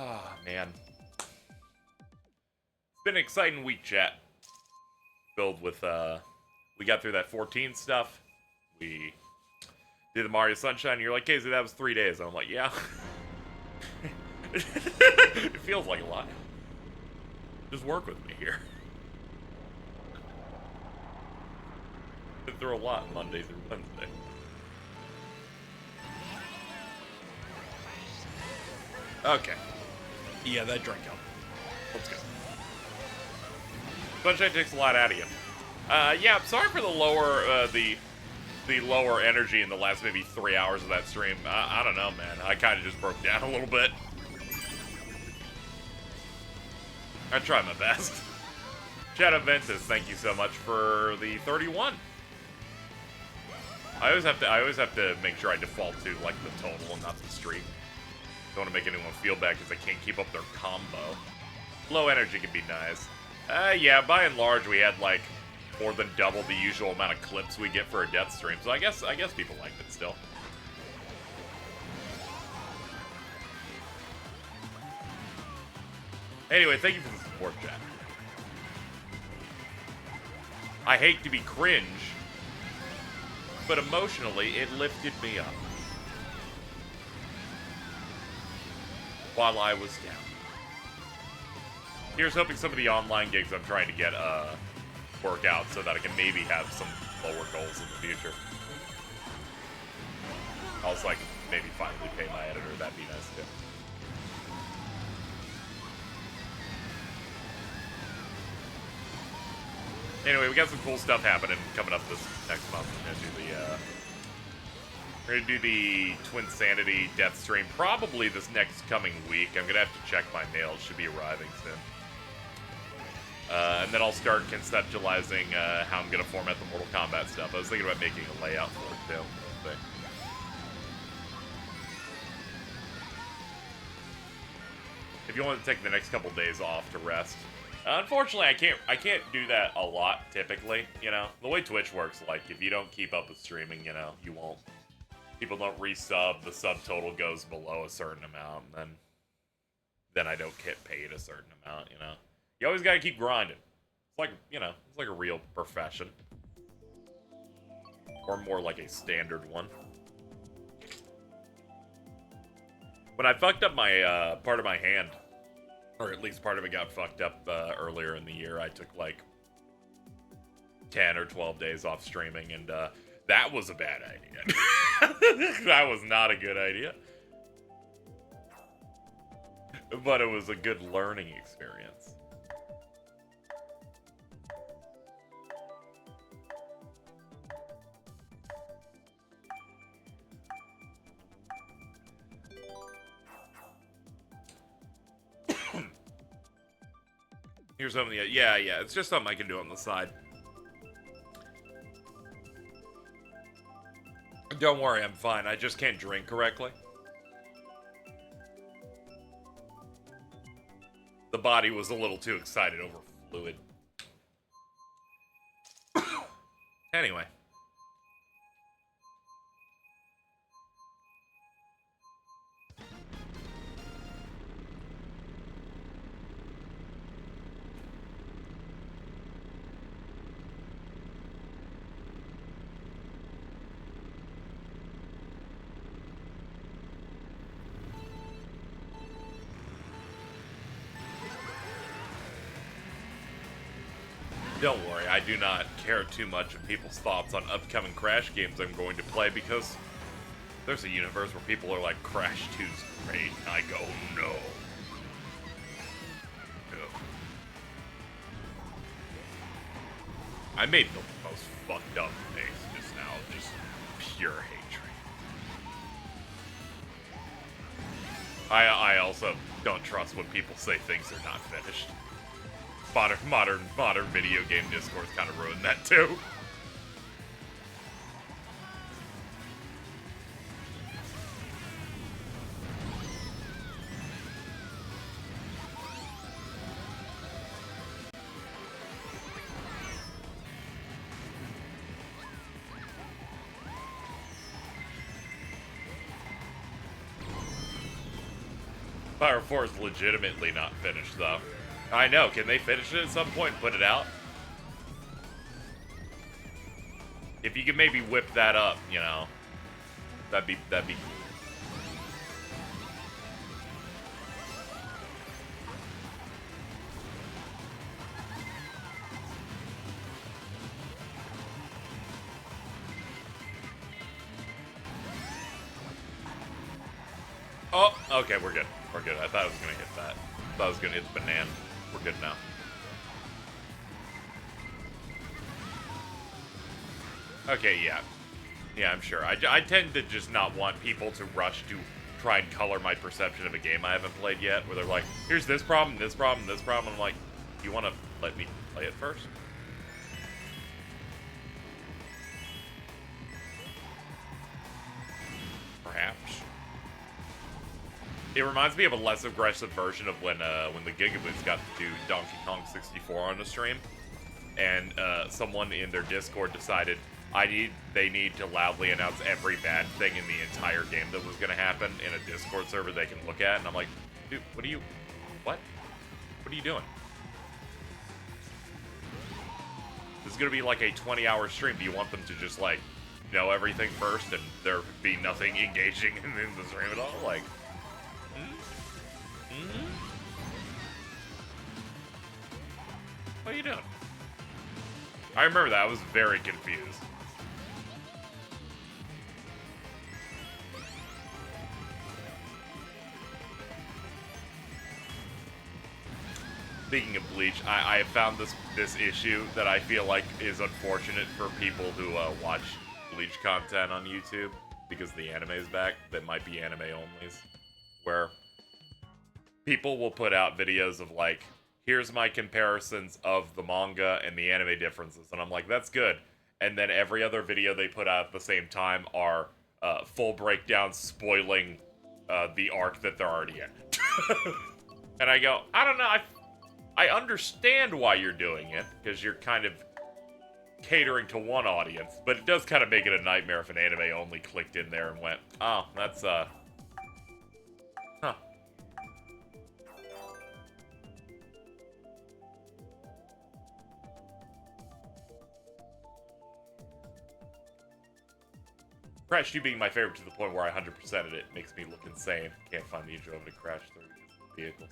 Oh, man. It's been an exciting week, chat. Filled with, we got through that 14 stuff. We did the Mario Sunshine, and you're like, KZ, that was 3 days. And I'm like, yeah. It feels like a lot. Just work with me here. Been through a lot Monday through Wednesday. Okay. Yeah, that drink up. Let's go. Sunshine takes a lot out of you. Yeah, I'm sorry for the lower, the lower energy in the last maybe 3 hours of that stream. I don't know, man. I kind of just broke down a little bit. I tried my best. Shadow Ventus, thank you so much for the 31. I always have to make sure I default to like the total and not the streak. Don't want to make anyone feel bad because they can't keep up their combo. Low energy can be nice. Yeah, by and large we had like more than double the usual amount of clips we get for a death stream, so I guess people liked it still. Anyway, thank you for the support, chat. I hate to be cringe, but emotionally, it lifted me up. While I was down. Here's hoping some of the online gigs I'm trying to get, work out so that I can maybe have some lower goals in the future. I was like, maybe finally pay my editor, that'd be nice too. Anyway, we got some cool stuff happening coming up this next month. We're gonna do the Twin Sanity death stream probably this next coming week. I'm gonna have to check my mail. It should be arriving soon. And then I'll start conceptualizing how I'm gonna format the Mortal Kombat stuff. I was thinking about making a layout for it too. But if you want to take the next couple days off to rest. Unfortunately, I can't do that a lot, typically, you know? The way Twitch works, like, if you don't keep up with streaming, you know, you won't. People don't resub, the subtotal goes below a certain amount, and then I don't get paid a certain amount, you know? You always gotta keep grinding. It's like, you know, it's like a real profession. Or more like a standard one. When I fucked up my, part of my hand, or at least part of it got fucked up earlier in the year. I took like 10 or 12 days off streaming, and that was a bad idea. That was not a good idea. But it was a good learning experience. Here's something, yeah, it's just something I can do on the side. Don't worry, I'm fine. I just can't drink correctly. The body was a little too excited over fluid. Anyway. Don't worry, I do not care too much of people's thoughts on upcoming Crash games I'm going to play, because there's a universe where people are like, Crash 2's great, and I go, no. No. I made the most fucked up face just now, just pure hatred. I also don't trust when people say things are not finished. Modern video game discourse kind of ruined that too. Fire 4 is legitimately not finished, though. I know. Can they finish it at some point and put it out? If you could maybe whip that up, you know, that'd be cool. Oh, okay, we're good. We're good. I thought I was gonna hit that. I thought I was gonna hit the banana. We're good now. Okay, yeah. Yeah, I'm sure. I tend to just not want people to rush to try and color my perception of a game I haven't played yet, where they're like, here's this problem, this problem, this problem. I'm like, you want to let me play it first? Perhaps. It reminds me of a less aggressive version of when the Gigaboots got to do Donkey Kong 64 on the stream, and someone in their Discord decided they need to loudly announce every bad thing in the entire game that was going to happen in a Discord server they can look at, and I'm like, dude, what are you doing? This is going to be like a 20-hour stream. Do you want them to just, like, know everything first and there be nothing engaging in the stream at all? Like, what are you doing? I remember that. I was very confused. Speaking of Bleach, I have found this issue that I feel like is unfortunate for people who watch Bleach content on YouTube, because the anime is back. That might be anime onlys, where people will put out videos of, like, here's my comparisons of the manga and the anime differences, and I'm like, that's good. And then every other video they put out at the same time are full breakdowns spoiling the arc that they're already in. And I go, I don't know, I understand why you're doing it, because you're kind of catering to one audience, but it does kind of make it a nightmare if an anime only clicked in there and went, oh, that's, huh. Crash 2 being my favorite to the point where I 100%ed it makes me look insane. Can't find the intro to Crash 30 vehicles.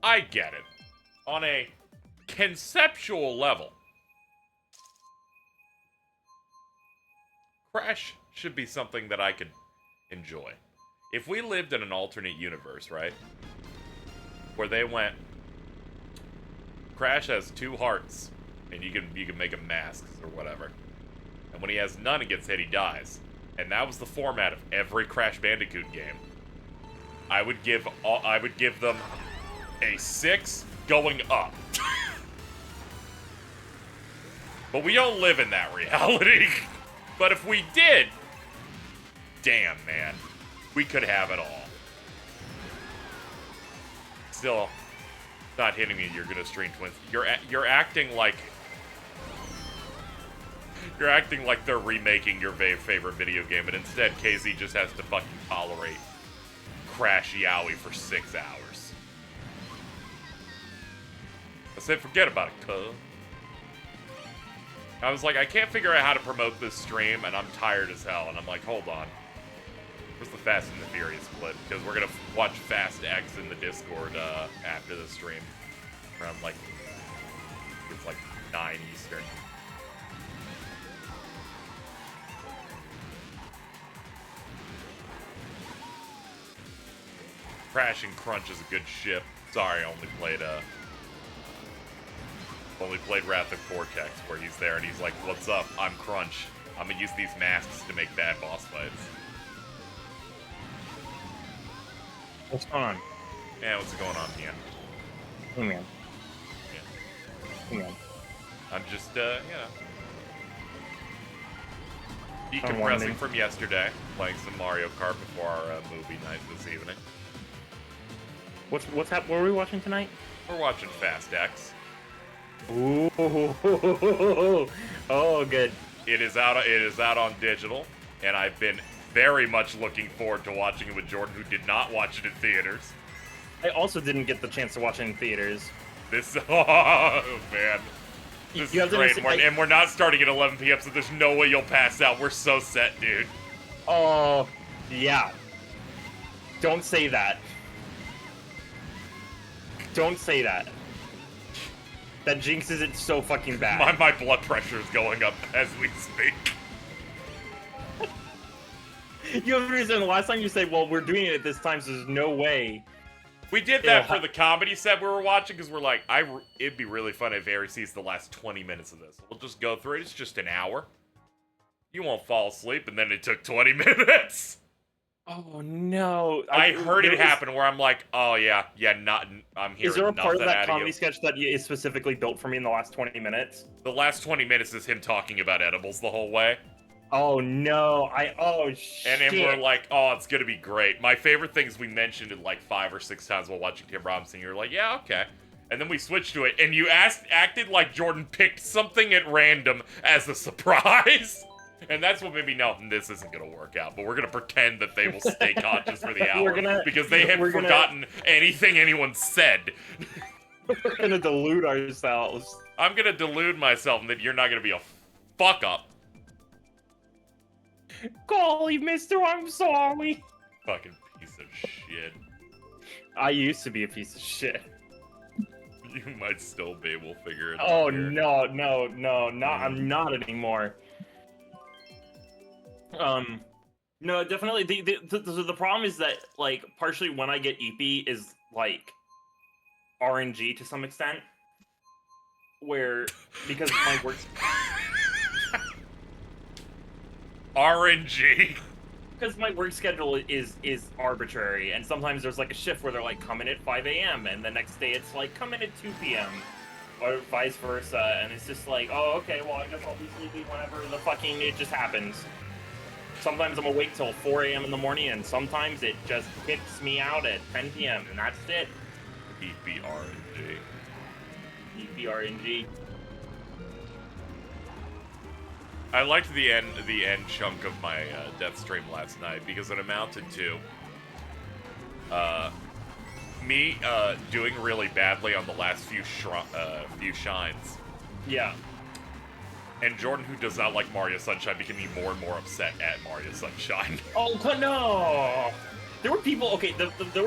I get it. On a conceptual level, Crash should be something that I could enjoy. If we lived in an alternate universe, right? Where they went, Crash has 2 hearts, and you can make him masks or whatever. And when he has none and gets hit, he dies. And that was the format of every Crash Bandicoot game. I would give them a 6 going up. But we don't live in that reality. But if we did, damn, man, we could have it all. Still, not hitting me. You're gonna stream Twins. You're acting like they're remaking your favorite video game, but instead KZ just has to fucking tolerate Crash Yowie for 6 hours. I said, forget about it, cuz. I was like, I can't figure out how to promote this stream, and I'm tired as hell. And I'm like, hold on. Where's the Fast and the Furious clip? Because we're gonna watch Fast X in the Discord after the stream. Around, like, it's like 9 Eastern. Crash and Crunch is a good ship. Sorry, I only played Wrath of Cortex, where he's there and he's like, what's up? I'm Crunch. I'm gonna use these masks to make bad boss fights. What's going on? Yeah, what's going on, man? Hey, man. Yeah. Hey, man. I'm just, decompressing from yesterday, playing some Mario Kart before our movie night this evening. What's happening? What are we watching tonight? We're watching Fast X. Ooh. Oh, good. It is out on digital. and I've been very much looking forward to watching it with Jordan, who did not watch it in theaters. I also didn't get the chance to watch it in theaters. This, oh man, this You is have to great. understand- And we're not starting at 11 p.m., so there's no way you'll pass out. We're so set, dude. Oh, yeah. Don't say that. Don't say that. That jinxes it so fucking bad. My blood pressure is going up as we speak. You have to understand, the last time you said, well, we're doing it at this time, so there's no way. We did that for the comedy set we were watching, because we're like, it'd be really fun if Aries sees the last 20 minutes of this. We'll just go through it. It's just an hour. You won't fall asleep, and then it took 20 minutes. Oh, no. I heard it happen where I'm like, oh, yeah, I'm hearing Is there a nothing part of that out of comedy you. sketch that is specifically built for me in the last 20 minutes? The last 20 minutes is him talking about edibles the whole way. Oh, no. Shit. And then we're like, oh, it's gonna be great. My favorite things we mentioned it like 5 or 6 times while watching Tim Robinson. You're like, yeah, okay. And then we switched to it, and you acted like Jordan picked something at random as a surprise. And that's what made me know this isn't gonna work out. But we're gonna pretend that they will stay conscious for the hour because they have forgotten anything anyone said. We're gonna delude ourselves. I'm gonna delude myself that you're not gonna be a fuck up. Golly, mister, I'm sorry. Fucking piece of shit. I used to be a piece of shit. You might still be. We'll figure it out. Oh, here. no, I'm not anymore. No, definitely. The problem is that, like, partially when I get EP is, like, RNG to some extent. Where, because my work... RNG. Because my work schedule is arbitrary, and sometimes there's, like, a shift where they're, like, come in at 5 a.m., and the next day it's, like, come in at 2 p.m., or vice versa, and it's just like, oh, okay, well, I guess I'll be sleepy whenever the fucking it just happens. Sometimes I'm awake till 4 a.m. in the morning, and sometimes it just kicks me out at 10 p.m., and that's it. EPRNG. EPRNG. I liked the end chunk of my death stream last night because it amounted to me doing really badly on the last few shines. Yeah. And Jordan, who does not like Mario Sunshine, becoming more and more upset at Mario Sunshine. Oh no! There were people. Okay, there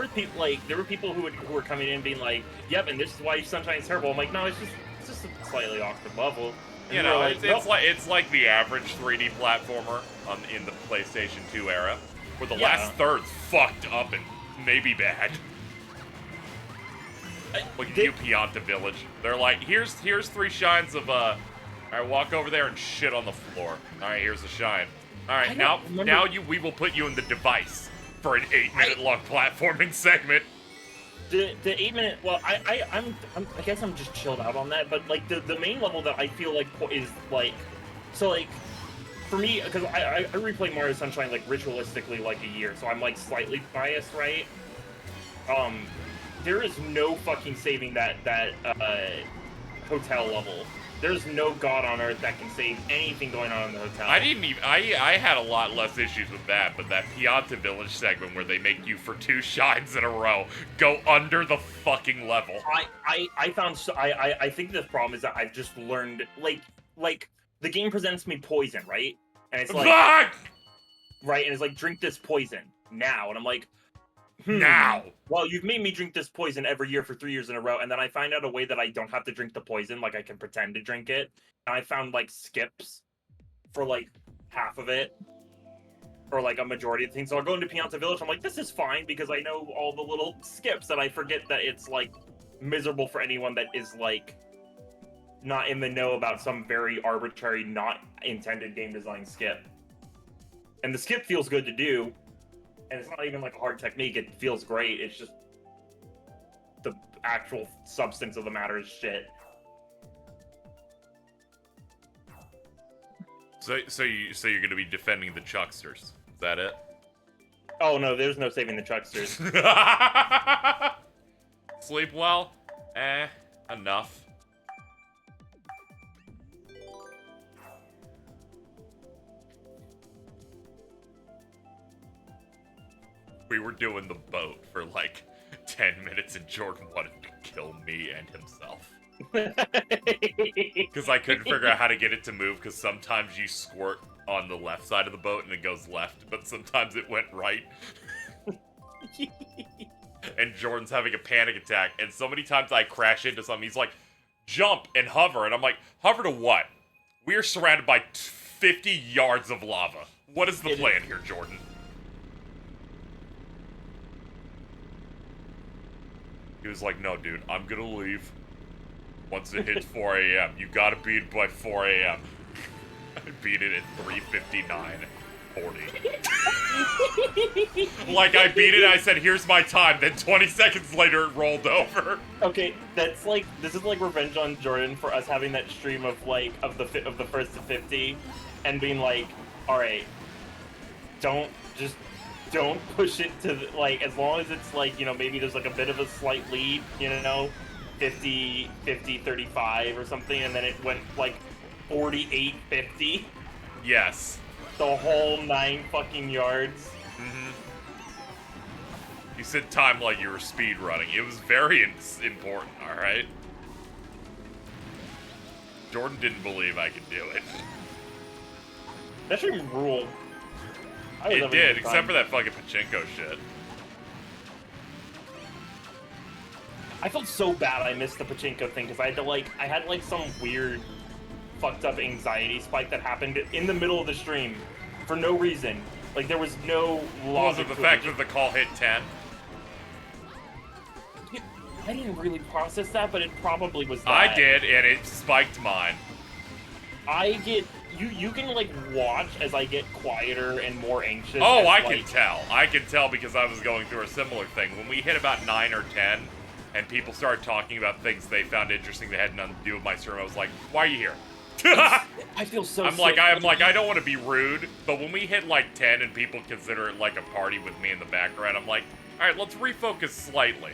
were people who were coming in being like, "Yep, and this is why Sunshine is terrible." I'm like, no, it's just a slightly awkward level. And You know, like, it's like the average 3D platformer in the PlayStation 2 era, where the last third's fucked up and maybe bad. Like New Pianta Village, they're like, here's 3 shines of Alright, walk over there and shit on the floor. Alright, here's a shine. Alright, now we will put you in the device for an 8-minute long platforming segment. The 8-minute, well, I guess I'm just chilled out on that, but like the main level that I feel like is like, so like, for me, because I replay Mario Sunshine like ritualistically like a year, so I'm like slightly biased, right? There is no fucking saving that hotel level. There's no god on earth that can save anything going on in the hotel. I had a lot less issues with that, but that Pianta Village segment where they make you for 2 shines in a row go under the fucking level. I think the problem is that I've just learned, like the game presents me poison, right? And it's like, right, and it's like, drink this poison now, and I'm like, now. Well, you've made me drink this poison every year for 3 years in a row, and then I find out a way that I don't have to drink the poison, like I can pretend to drink it. And I found like skips for like half of it, or like a majority of things. So I'll go into Pianta Village, I'm like, this is fine because I know all the little skips, and I forget that it's like miserable for anyone that is like not in the know about some very arbitrary, not intended game design skip. And the skip feels good to do. And it's not even like a hard technique, it feels great, it's just the actual substance of the matter is shit. So you're gonna be defending the Chucksters. Is that it? Oh no, there's no saving the Chucksters. Sleep well? Enough. We were doing the boat for like 10 minutes, and Jordan wanted to kill me and himself. Because I couldn't figure out how to get it to move, because sometimes you squirt on the left side of the boat and it goes left, but sometimes it went right. And Jordan's having a panic attack, and so many times I crash into something, he's like, jump and hover, and I'm like, hover to what? We are surrounded by 50 yards of lava. What is the plan here, Jordan? He was like, no, dude, I'm gonna leave once it hits 4 a.m. You gotta beat it by 4 a.m. I beat it at 3:59:40. Like, I beat it, I said, here's my time, then 20 seconds later it rolled over. Okay, that's like, this is like revenge on Jordan for us having that stream of like, of the first to 50, and being like, alright, don't push it to, like, as long as it's like, you know, maybe there's like a bit of a slight lead, you know, 50, 35 or something, and then it went like 48, 50. Yes. The whole 9 fucking yards. Mm-hmm. You said time like you were speed running. It was very important, alright? Jordan didn't believe I could do it. That should rule. It did, except for that fucking pachinko shit. I felt so bad I missed the pachinko thing, because I had like some weird fucked up anxiety spike that happened in the middle of the stream for no reason. Like, there was no logic. Was it the fact that the call hit 10? I didn't really process that, but it probably was that. I did, and it spiked mine. You can, like, watch as I get quieter and more anxious. Oh, I can tell. I can tell because I was going through a similar thing. When we hit about 9 or 10, and people started talking about things they found interesting that had nothing to do with my stream, I was like, why are you here? I feel so I'm like, I don't want to be rude, but when we hit, like, 10 and people consider it like a party with me in the background, I'm like, alright, let's refocus slightly.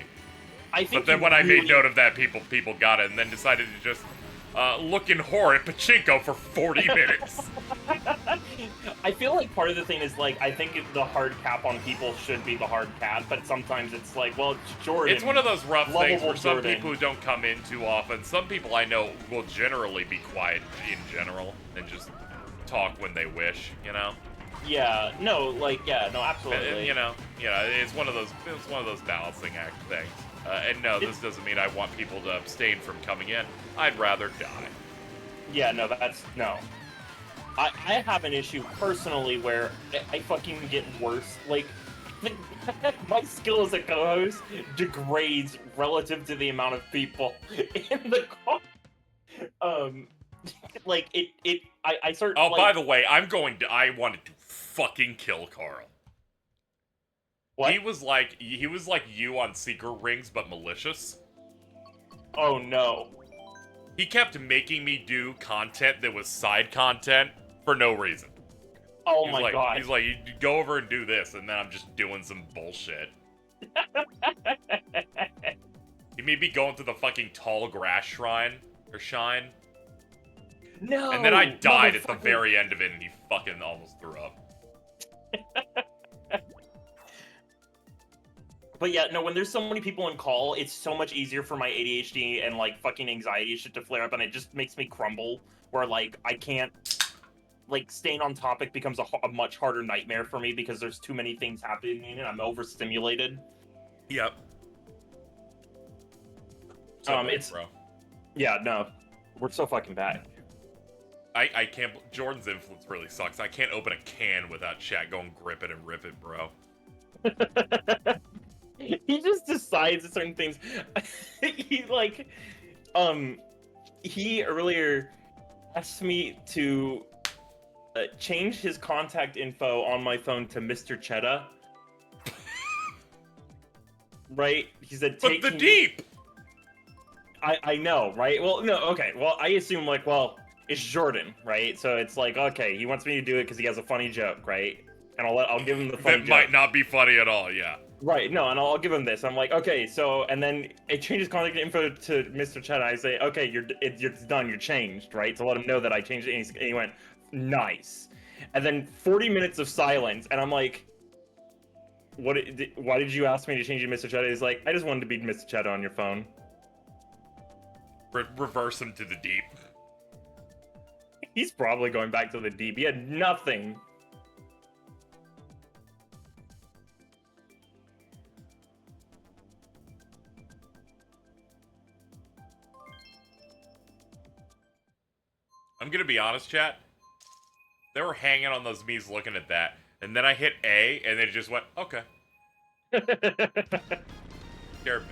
But then when I made note of that, people got it, and then decided to just look in horror at pachinko for 40 minutes. I feel like part of the thing is, like, I think the hard cap on people should be the hard cap, but sometimes it's like, well, it's Jordan. It's one of those rough things where some Jordan. people who don't come in too often, some people I know will generally be quiet in general and just talk when they wish, you know? Yeah, no, like, yeah, no, absolutely. And, you know, it's one of those balancing act things. And no, this doesn't mean I want people to abstain from coming in. I'd rather die. Yeah, no, no. I have an issue personally where I fucking get worse. Like, my skill as a co-host degrades relative to the amount of people in the call. Like, I start. Oh, like, by the way, I wanted to fucking kill Carl. What? He was like you on secret rings, but malicious. Oh no. He kept making me do content that was side content for no reason. Oh my god. He's like, you go over and do this, and then I'm just doing some bullshit. He made me go into the fucking tall grass shrine. No. And then I died at the very end of it, and he fucking almost threw up. But yeah, no, when there's so many people in call, it's so much easier for my ADHD and, like, fucking anxiety shit to flare up, and it just makes me crumble, where, like, I can't, like, staying on topic becomes a much harder nightmare for me because there's too many things happening and I'm overstimulated. Yep. It's... Bro. Yeah, no. We're so fucking bad. I can't... Jordan's influence really sucks. I can't open a can without chat going grip it and rip it, bro. He just decides certain things. He like, he earlier asked me to change his contact info on my phone to Mr. Cheddar. Right? He said, "But the deep." I know, right? Well, no, okay. Well, I assume like, well, it's Jordan, right? So it's like, okay, he wants me to do it because he has a funny joke, right? And I'll give him the funny joke. That might not be funny at all, yeah. Right, no, and I'll give him this. I'm like, okay, so, and then it changes contact info to Mr. Chet. I say, okay, it's done, you're changed, right? To let him know that I changed it, and he went, nice. And then 40 minutes of silence, and I'm like, Why did you ask me to change you to Mr. Cheddar? He's like, I just wanted to be Mr. Cheddar on your phone. Reverse him to the deep. He's probably going back to the deep. He had nothing. I'm gonna be honest, chat. They were hanging on those Mii's looking at that, and then I hit A, and it just went, okay. Scared me.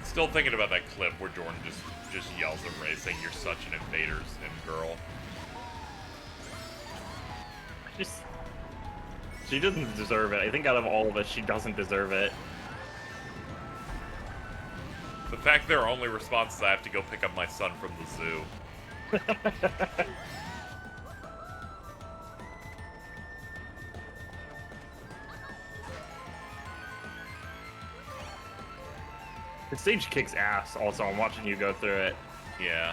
Still thinking about that clip where Jordan just yells at Ray saying you're such an invader Sim girl. She doesn't deserve it. I think out of all of us, she doesn't deserve it. The fact their only response is I have to go pick up my son from the zoo. The stage kicks ass, also. I'm watching you go through it. Yeah.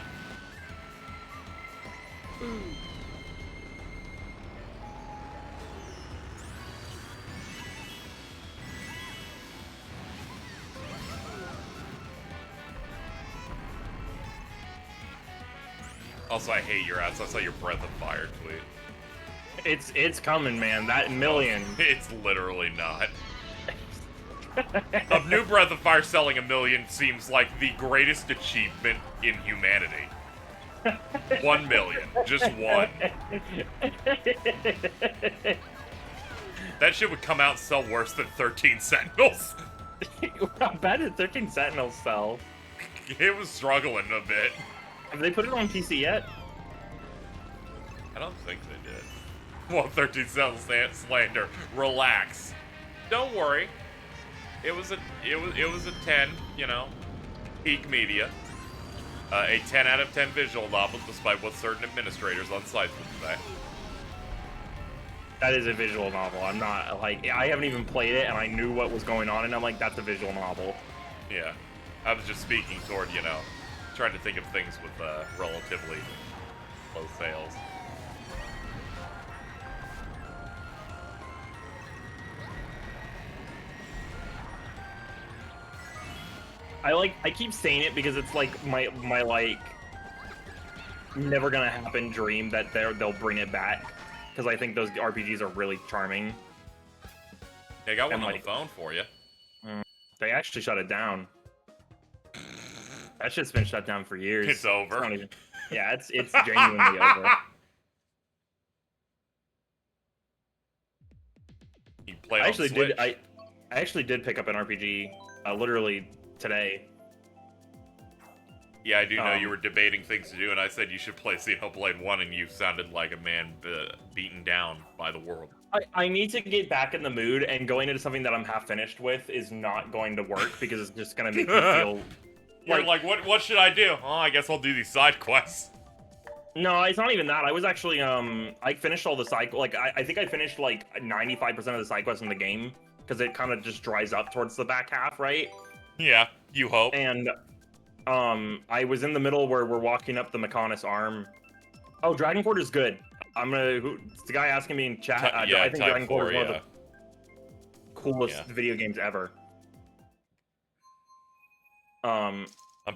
Also, I hate your ass. I saw your Breath of Fire tweet. It's coming, man. That million. It's literally not. A new Breath of Fire selling 1 million seems like the greatest achievement in humanity. 1 million. Just one. That shit would come out and sell worse than 13 Sentinels. How bad did 13 Sentinels sell? It was struggling a bit. Have they put it on PC yet? I don't think they did. Well, 13 Sentinels slander. Relax. Don't worry. It was a 10, you know, peak media. A 10 out of 10 visual novel, despite what certain administrators on sites would say. That is a visual novel. I'm not, like, I haven't even played it, and I knew what was going on, and I'm like, that's a visual novel. Yeah. I was just speaking toward, you know, trying to think of things with relatively low sales. I keep saying it because it's like my like never gonna happen dream that they'll bring it back, because I think those RPGs are really charming. They got one And, on like, the phone for you. They actually shut it down. That shit's been shut down for years. It's over. not even, yeah, it's genuinely over. You play it I on actually Switch. did. I actually did pick up an RPG literally today. Yeah, I do know you were debating things to do, and I said you should play Xenoblade 1, and you sounded like a man beaten down by the world. I need to get back in the mood, and going into something that I'm half finished with is not going to work because it's just going to make me feel... You're like, what should I do? Oh, I guess I'll do these side quests. No, it's not even that. I was actually, I finished all the side... Like, I think I finished, like, 95% of the side quests in the game, because it kind of just dries up towards the back half, right? Yeah, you hope. And... I was in the middle where we're walking up the Mechonis arm. Oh, Dragon Court is good. It's the guy asking me in chat. I think Dragon Court is one of the coolest video games ever. I'm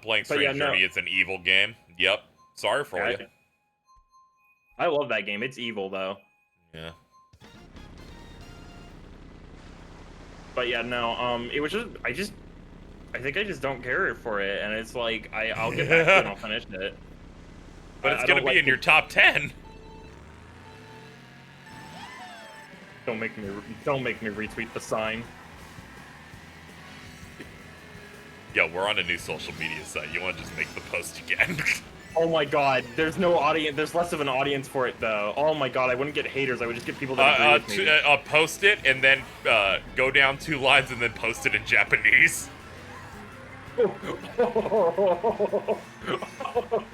playing Strange Journey. It's an evil game. Yep. Sorry for you. I love that game. It's evil though. Yeah. But yeah, no. It was just. I think I just don't care for it, and it's like I'll get back to it and I'll finish it. But it's gonna be in your top 10. Don't make me retweet the sign. Yo, we're on a new social media site. You want to just make the post again? Oh my god, there's no audience. There's less of an audience for it though. Oh my god, I wouldn't get haters. I would just get people that agree with me. Post it and then go down 2 lines and then post it in Japanese.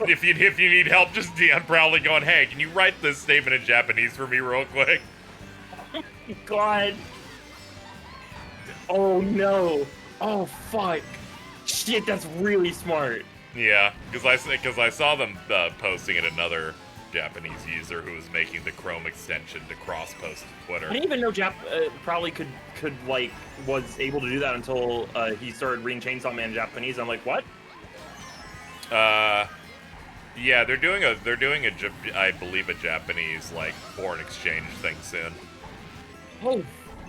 If you need help, just DM Prowley going, hey, can you write this statement in Japanese for me real quick? Oh my god. Oh no. Oh fuck. Shit, that's really smart. Yeah, because I saw them posting it, another Japanese user who was making the Chrome extension to cross-post to Twitter. I didn't even know Prowley could like was able to do that until he started reading Chainsaw Man in Japanese. I'm like, what? Yeah, they're doing I believe a Japanese like foreign exchange thing soon. Oh,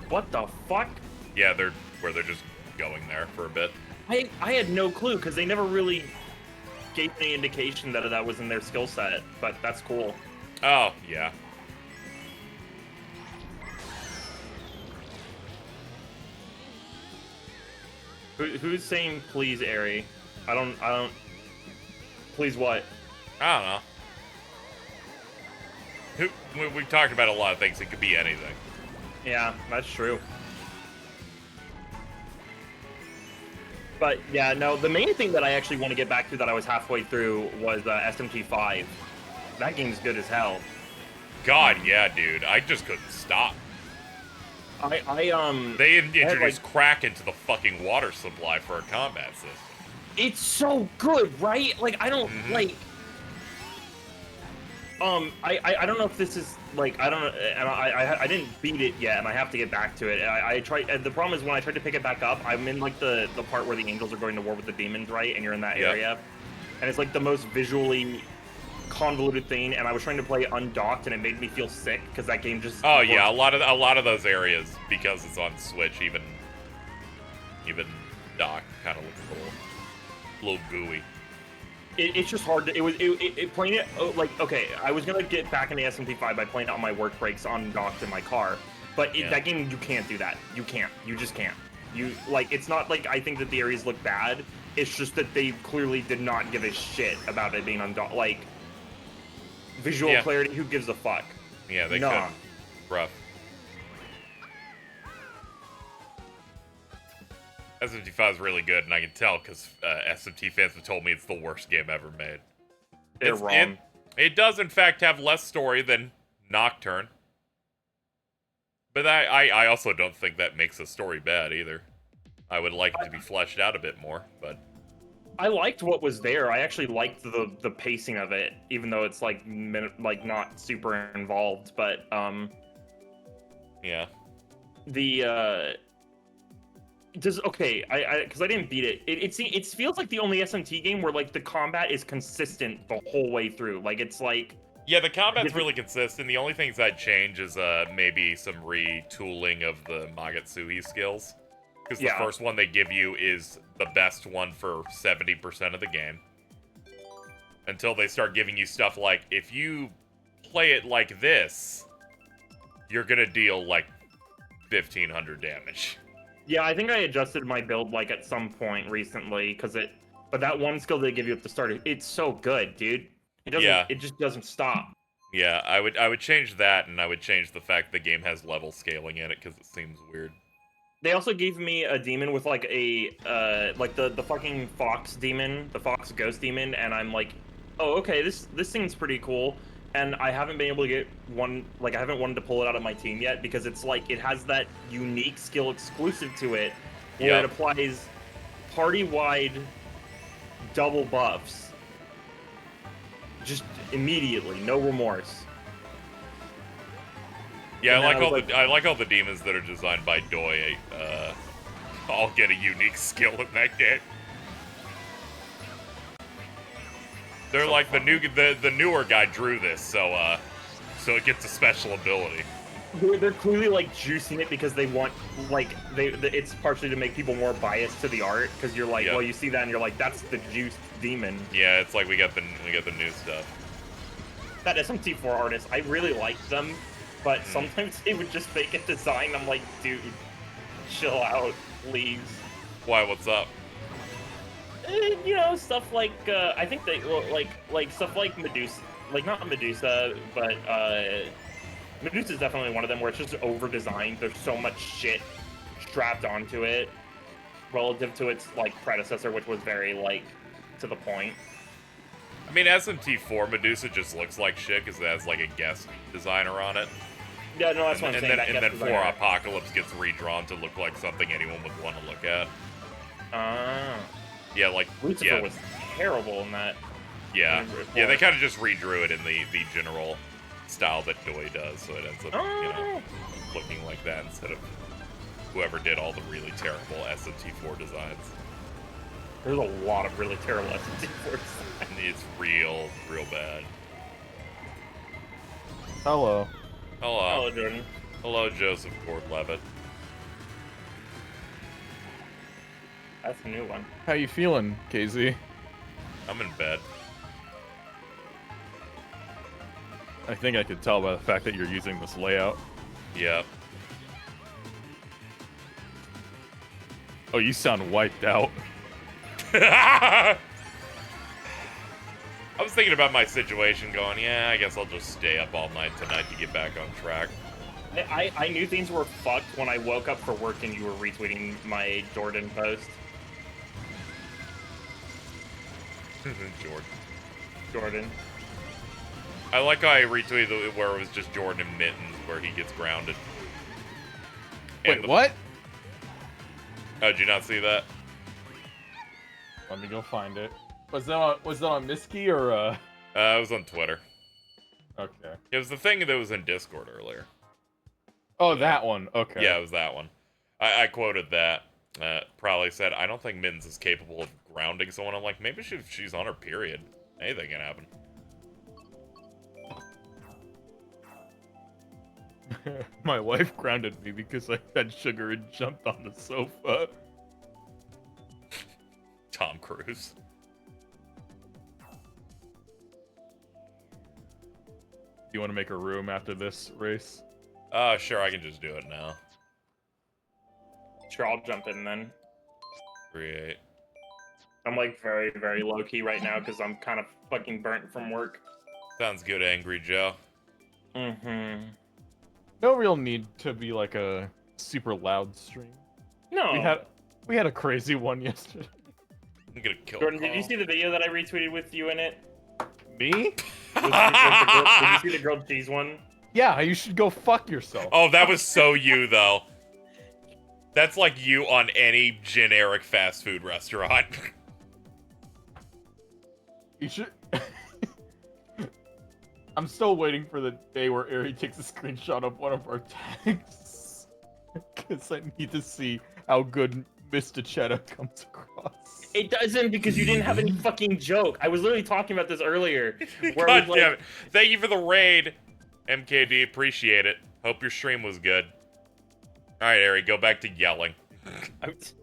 what the fuck? Yeah, they're just going there for a bit. I had no clue because they never really gave any indication that that was in their skill set, but that's cool. Oh, yeah. Who's saying please, Ari? I don't. Please what? I don't know. We've talked about a lot of things. It could be anything. Yeah, that's true. But yeah, no, the main thing that I actually want to get back to that I was halfway through was SMT5. That game's good as hell. God, yeah, dude. I just couldn't stop. They introduced crack into the fucking water supply for a combat system. It's so good, right? Like, I don't, like... I don't know if this is, like, I don't know, and I didn't beat it yet, and I have to get back to it. I tried, and the problem is when I tried to pick it back up, I'm in, like, the part where the angels are going to war with the demons, right? And you're in that area. And it's, like, the most visually convoluted thing, and I was trying to play undocked, and it made me feel sick, because that game just... Oh, yeah, a lot of those areas, because it's on Switch, even docked, kind of looks a little gooey. It's just hard to, it playing it, like, okay, I was gonna get back into SMT5 by playing it on my work breaks undocked in my car, but that game, you can't do that. You can't. You just can't. Like, it's not like I think that the areas look bad, it's just that they clearly did not give a shit about it being undocked. Like, visual clarity, who gives a fuck? Yeah, they could. Rough. SMT5 is really good, and I can tell because SMT fans have told me it's the worst game ever made. They're wrong. It does, in fact, have less story than Nocturne. But I also don't think that makes the story bad, either. I would like it to be fleshed out a bit more, but... I liked what was there. I actually liked the pacing of it, even though it's, like, not super involved, but, Yeah. Okay, because I didn't beat it. It feels like the only SMT game where like the combat is consistent the whole way through. Like it's like yeah, the combat's really consistent. The only things I'd change is maybe some retooling of the Magatsuhi skills, because the first one they give you is the best one for 70% of the game. Until they start giving you stuff like if you play it like this, you're gonna deal like 1,500 damage. Yeah, I think I adjusted my build like at some point recently but that one skill they give you at the start, it's so good, dude. It just doesn't stop. Yeah, I would change that, and I would change the fact the game has level scaling in it because it seems weird. They also gave me a demon with like a like the fucking fox demon, the fox ghost demon, and I'm like, oh okay, this thing's pretty cool. And I haven't been able to get one, like I haven't wanted to pull it out of my team yet because it's like it has that unique skill exclusive to it where it applies party-wide double buffs. Just immediately, no remorse. Yeah, I like all the demons that are designed by Doi. All get a unique skill in that game. They're so like the newer guy drew this, so it gets a special ability. They're clearly like juicing it because they want like it's partially to make people more biased to the art because you're like, well, you see that and you're like, that's the juiced demon. Yeah, it's like we got the new stuff. That SMT4 artist, I really liked them, but sometimes they would just make a design. I'm like, dude, chill out, please. Why? What's up? you know, stuff like I think they like stuff like Medusa, like not Medusa, but Medusa is definitely one of them where it's just over designed. There's so much shit strapped onto it relative to its like predecessor, which was very like to the point. I mean, SMT4 Medusa just looks like shit because it has like a guest designer on it. Yeah, no, that's what I'm saying. And then 4 Apocalypse gets redrawn to look like something anyone would want to look at. Yeah, like Lucifer was terrible in that. Yeah, yeah, they kind of just redrew it in the general style that Doi does, so it ends up, you know, looking like that instead of whoever did all the really terrible SMT4 designs. There's a lot of really terrible SMT4 designs. It's real bad. Hello. Hello. Hello, Jordan. Hello, Joseph Gordon-Levitt. That's a new one. How you feeling, KZ? I'm in bed. I think I could tell by the fact that you're using this layout. Yep. Oh, you sound wiped out. I was thinking about my situation going, yeah, I guess I'll just stay up all night tonight to get back on track. I knew things were fucked when I woke up for work and you were retweeting my Jordan post. Jordan. I like how I retweeted it where it was just Jordan and Mittens where he gets grounded. Wait, what? Oh, did you not see that? Let me go find it. Was that on Miski or It was on Twitter. Okay. It was the thing that was in Discord earlier. Oh, that one. Okay. Yeah, it was that one. I quoted that. Probably said, I don't think Mittens is capable of grounding someone. I'm like, maybe she's on her period. Anything can happen. My wife grounded me because I had sugar and jumped on the sofa. Tom Cruise. You want to make a room after this race? Sure, I can just do it now. Sure, I'll jump in then. Create. I'm like very, very low key right now because I'm kind of fucking burnt from work. Sounds good, Angry Joe. Mm-hmm. No real need to be like a super loud stream. No. We had a crazy one yesterday. I'm gonna kill Jordan, Carl. did you see the video that I retweeted with you in it? Me? Did you see the grilled cheese one? Yeah, you should go fuck yourself. Oh, that was so you, though. That's like you on any generic fast food restaurant. You should... I'm still waiting for the day where Ari takes a screenshot of one of our tags. Because I need to see how good Mr. Cheddar comes across. It doesn't because you didn't have any fucking joke. I was literally talking about this earlier. Where God it was damn like, it. Thank you for the raid, MKD. Appreciate it. Hope your stream was good. Alright, Ari, go back to yelling. It's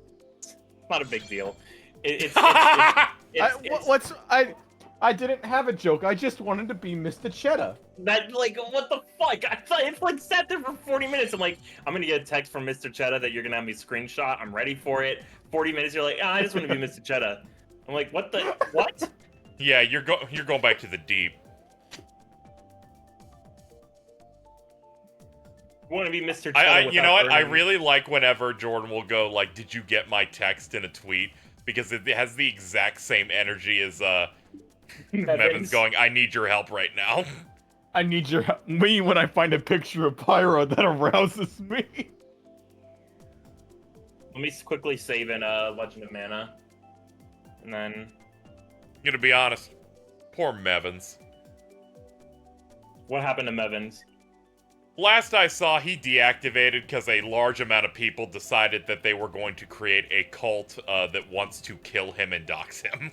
not a big deal. I didn't have a joke. I just wanted to be Mr. Cheddar. That, like, what the fuck? I thought it's like sat there for 40 minutes. I'm like, I'm gonna get a text from Mr. Cheddar that you're gonna have me screenshot. I'm ready for it. 40 minutes, you're like, I just want to be Mr. Cheddar. I'm like, what the, what? Yeah, you're going back to the deep. You want to be Mr. Cheddar? You know what? I really like whenever Jordan will go, like, did you get my text in a tweet? Because it has the exact same energy as, Mevin's going, I need your help right now. I need your help. Me when I find a picture of Pyro that arouses me. Let me quickly save in Legend of Mana. And then... I'm gonna be honest. Poor Mevins. What happened to Mevins? Last I saw, he deactivated because a large amount of people decided that they were going to create a cult that wants to kill him and dox him.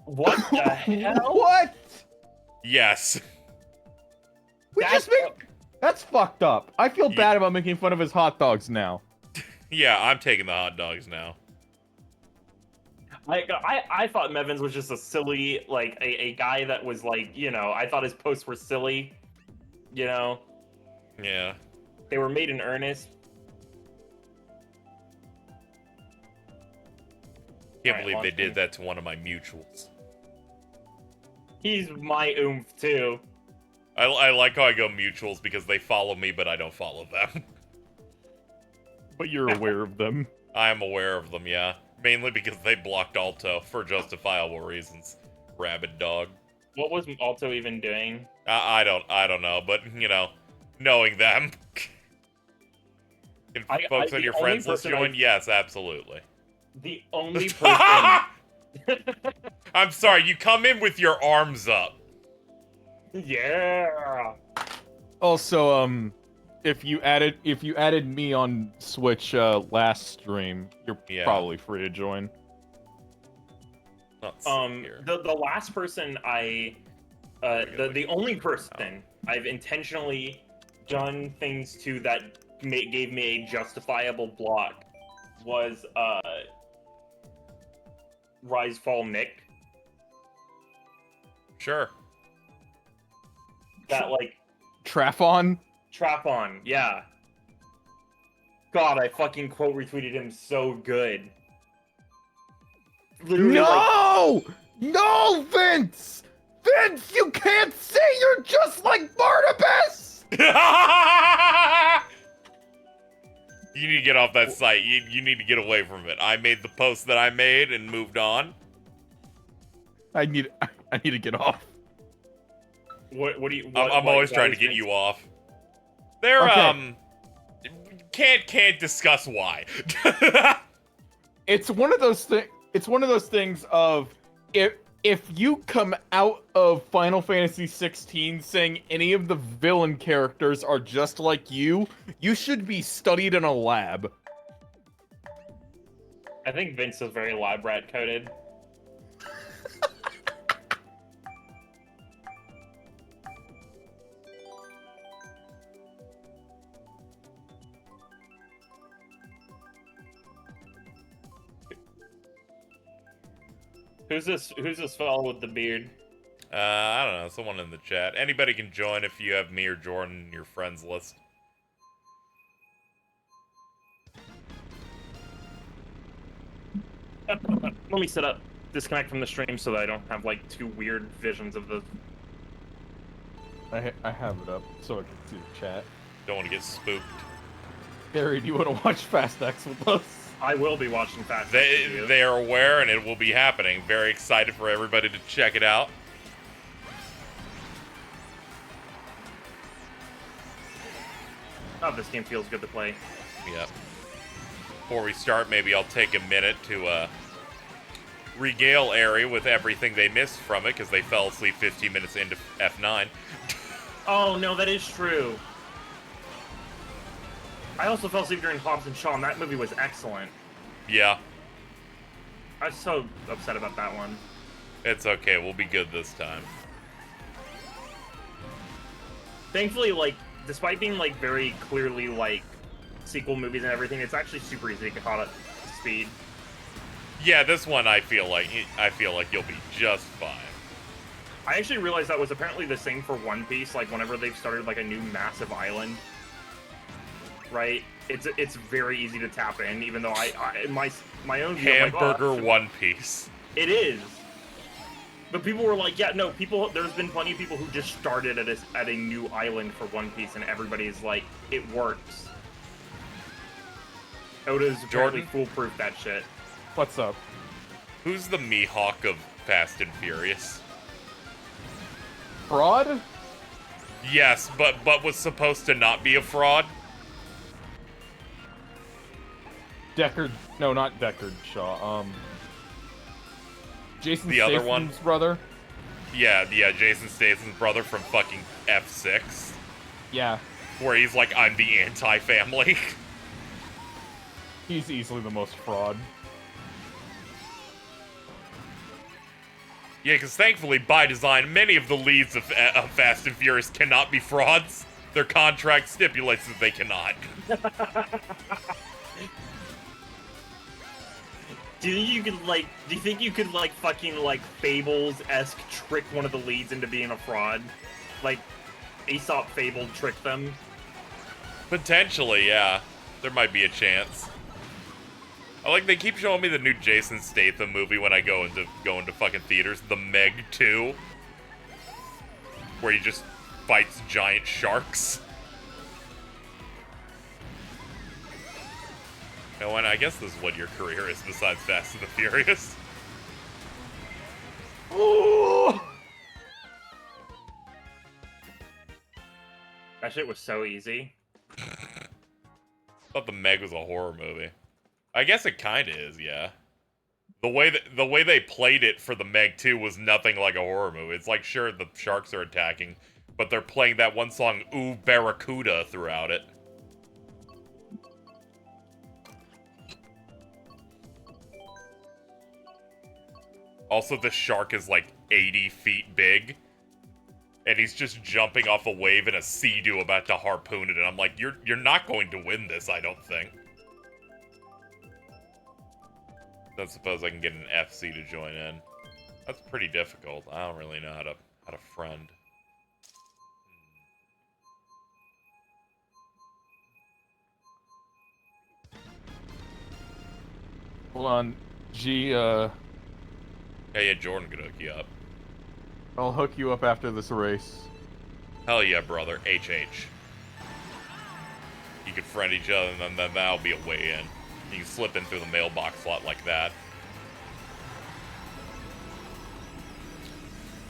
What the hell? What? Yes. That's fucked up. I feel bad about making fun of his hot dogs now. Yeah, I'm taking the hot dogs now. I thought Mevins was just a silly, like, a guy that was like, you know, I thought his posts were silly, you know? Yeah. They were made in earnest. Can't believe they did that to one of my mutuals. He's my oomph too. I like how I go mutuals because they follow me, but I don't follow them. But you're aware of them. I am aware of them, yeah. Mainly because they blocked Alto for justifiable reasons. Rabid dog. What was Alto even doing? I don't know, but knowing them. Can folks on your friends list join? Yes, absolutely. The only person. I'm sorry, you come in with your arms up. Yeah. Also, if you added me on Switch last stream, you're probably free to join. The last person the only person I've intentionally done things to that gave me a justifiable block was Rise Fall Nick. Sure. That Trafon? Trafon, yeah. God, I fucking quote retweeted him so good. Literally, no! No, Vince! Vince, you can't say you're just like Barnabas! You need to get off that site. You need to get away from it. I made the post that I made and moved on. I need to get off. What do you? I'm always trying to get you off. They're can't discuss why. It's one of those things. It's one of those things of if you come out of Final Fantasy 16 saying any of the villain characters are just like you should be studied in a lab. I think Vince is very lab rat coded. Who's this fellow with the beard? I don't know. Someone in the chat. Anybody can join if you have me or Jordan in your friends list. Let me set up disconnect from the stream so that I don't have like two weird visions of the. I have it up so I can see the chat. Don't want to get spooked. Barry, do you want to watch Fast X with us? I will be watching Fast X with you. They are aware and it will be happening. Very excited for everybody to check it out. Oh, this game feels good to play. Yeah. Before we start, maybe I'll take a minute to regale Ari with everything they missed from it because they fell asleep 15 minutes into F9. Oh no, that is true. I also fell asleep during Hobbs and Shaw, and that movie was excellent. Yeah. I was so upset about that one. It's okay, we'll be good this time. Thankfully, like, despite being, like, very clearly, like, sequel movies and everything, it's actually super easy to get caught up to speed. Yeah, this one I feel like you'll be just fine. I actually realized that was apparently the same for One Piece, like, whenever they've started, like, a new massive island. Right? It's very easy to tap in, even though my own view, Hamburger like, One Piece. It is. But people were like, yeah, no, there's been plenty of people who just started at a new island for One Piece, and everybody's like, it works. Oda's apparently foolproof that shit. What's up? Who's the Mihawk of Fast and Furious? Fraud? Yes, but was supposed to not be a fraud. Deckard, no, not Deckard Shaw. Jason the other one, brother. Yeah, Jason Statham's brother from fucking F6. Yeah. Where he's like, I'm the anti-family. He's easily the most fraud. Yeah, because thankfully, by design, many of the leads of Fast and Furious cannot be frauds. Their contract stipulates that they cannot. Do you think you could like fucking like Fables-esque trick one of the leads into being a fraud? Like Aesop Fable trick them? Potentially, yeah. There might be a chance. I like they keep showing me the new Jason Statham movie when I go into fucking theaters, The Meg 2, where he just fights giant sharks. No, and I guess this is what your career is besides Fast and the Furious. Ooh! That shit was so easy. Thought The Meg was a horror movie. I guess it kind of is, yeah. The way they played it for The Meg 2 was nothing like a horror movie. It's like, sure, the sharks are attacking, but they're playing that one song, Ooh Barracuda, throughout it. Also, the shark is like 80 feet big. And he's just jumping off a wave in a sea-doo about to harpoon it. And I'm like, you're not going to win this, I don't think. Don't suppose I can get an FC to join in. That's pretty difficult. I don't really know how to friend. Hold on, G. Yeah, Jordan could hook you up. I'll hook you up after this race. Hell yeah, brother. HH. You could friend each other, and then that'll be a way in. You can slip in through the mailbox slot like that.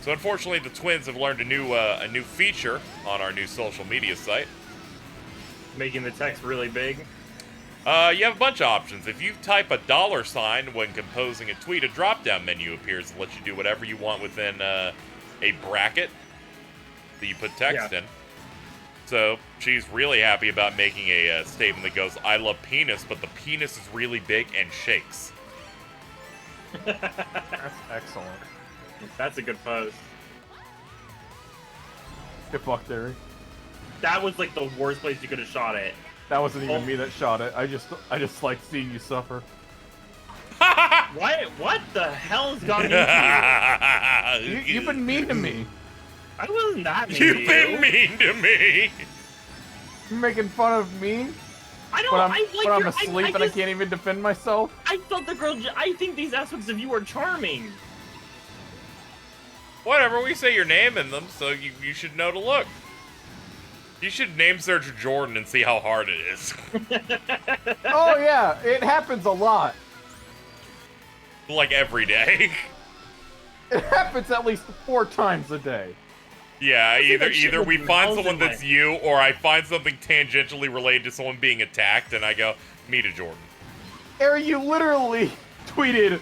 So unfortunately, the twins have learned a new feature on our new social media site. Making the text really big. You have a bunch of options. If you type a $ when composing a tweet, a drop-down menu appears to let you do whatever you want within a bracket that you put text in. So she's really happy about making a statement that goes, I love penis, but the penis is really big and shakes. That's excellent. That's a good post. Get fucked, Theory. That was like the worst place you could have shot it. That wasn't even me that shot it. I just like seeing you suffer. What the hell has gone into you? You've been mean to me. I wasn't that mean You've to been you. mean to me. You're making fun of me I don't. when I'm asleep and I can't even defend myself. I thought the girl. I think these aspects of you are charming. Whatever, we say your name in them, so you should know to look. You should name search Jordan and see how hard it is. Oh yeah, it happens a lot. Like every day. It happens at least 4 times a day. Yeah, either we find someone way. that's you, or I find something tangentially related to someone being attacked, and I go, meet a Jordan. Ari, you literally tweeted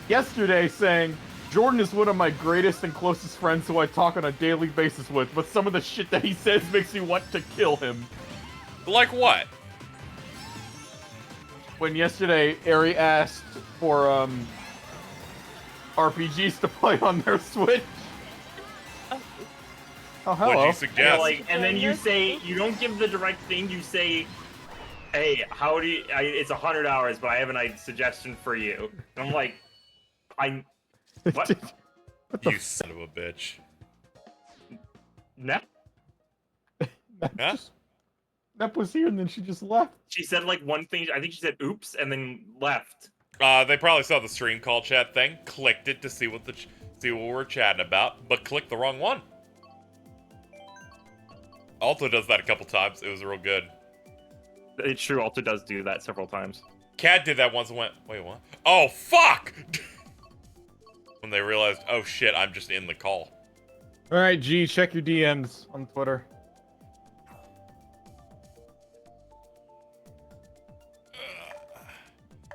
yesterday saying, Jordan is one of my greatest and closest friends who I talk on a daily basis with, but some of the shit that he says makes me want to kill him. Like what? When yesterday, Ari asked for, RPGs to play on their Switch. Oh, hello. What'd you suggest? And then you say, you don't give the direct thing, you say, hey, how do you, it's 100 hours, but I have a suggestion for you. And I'm like, what? You son of a bitch. Nep? Huh? Nep was here and then she just left. She said like one thing, I think she said oops, and then left. They probably saw the stream call chat thing, clicked it to see what we're chatting about, but clicked the wrong one. Alto does that a couple times. It was real good. It's true, Alto does do that several times. Cat did that once and went, wait, what? Oh, fuck! When they realized, oh shit, I'm just in the call. Alright, G, check your DMs on Twitter.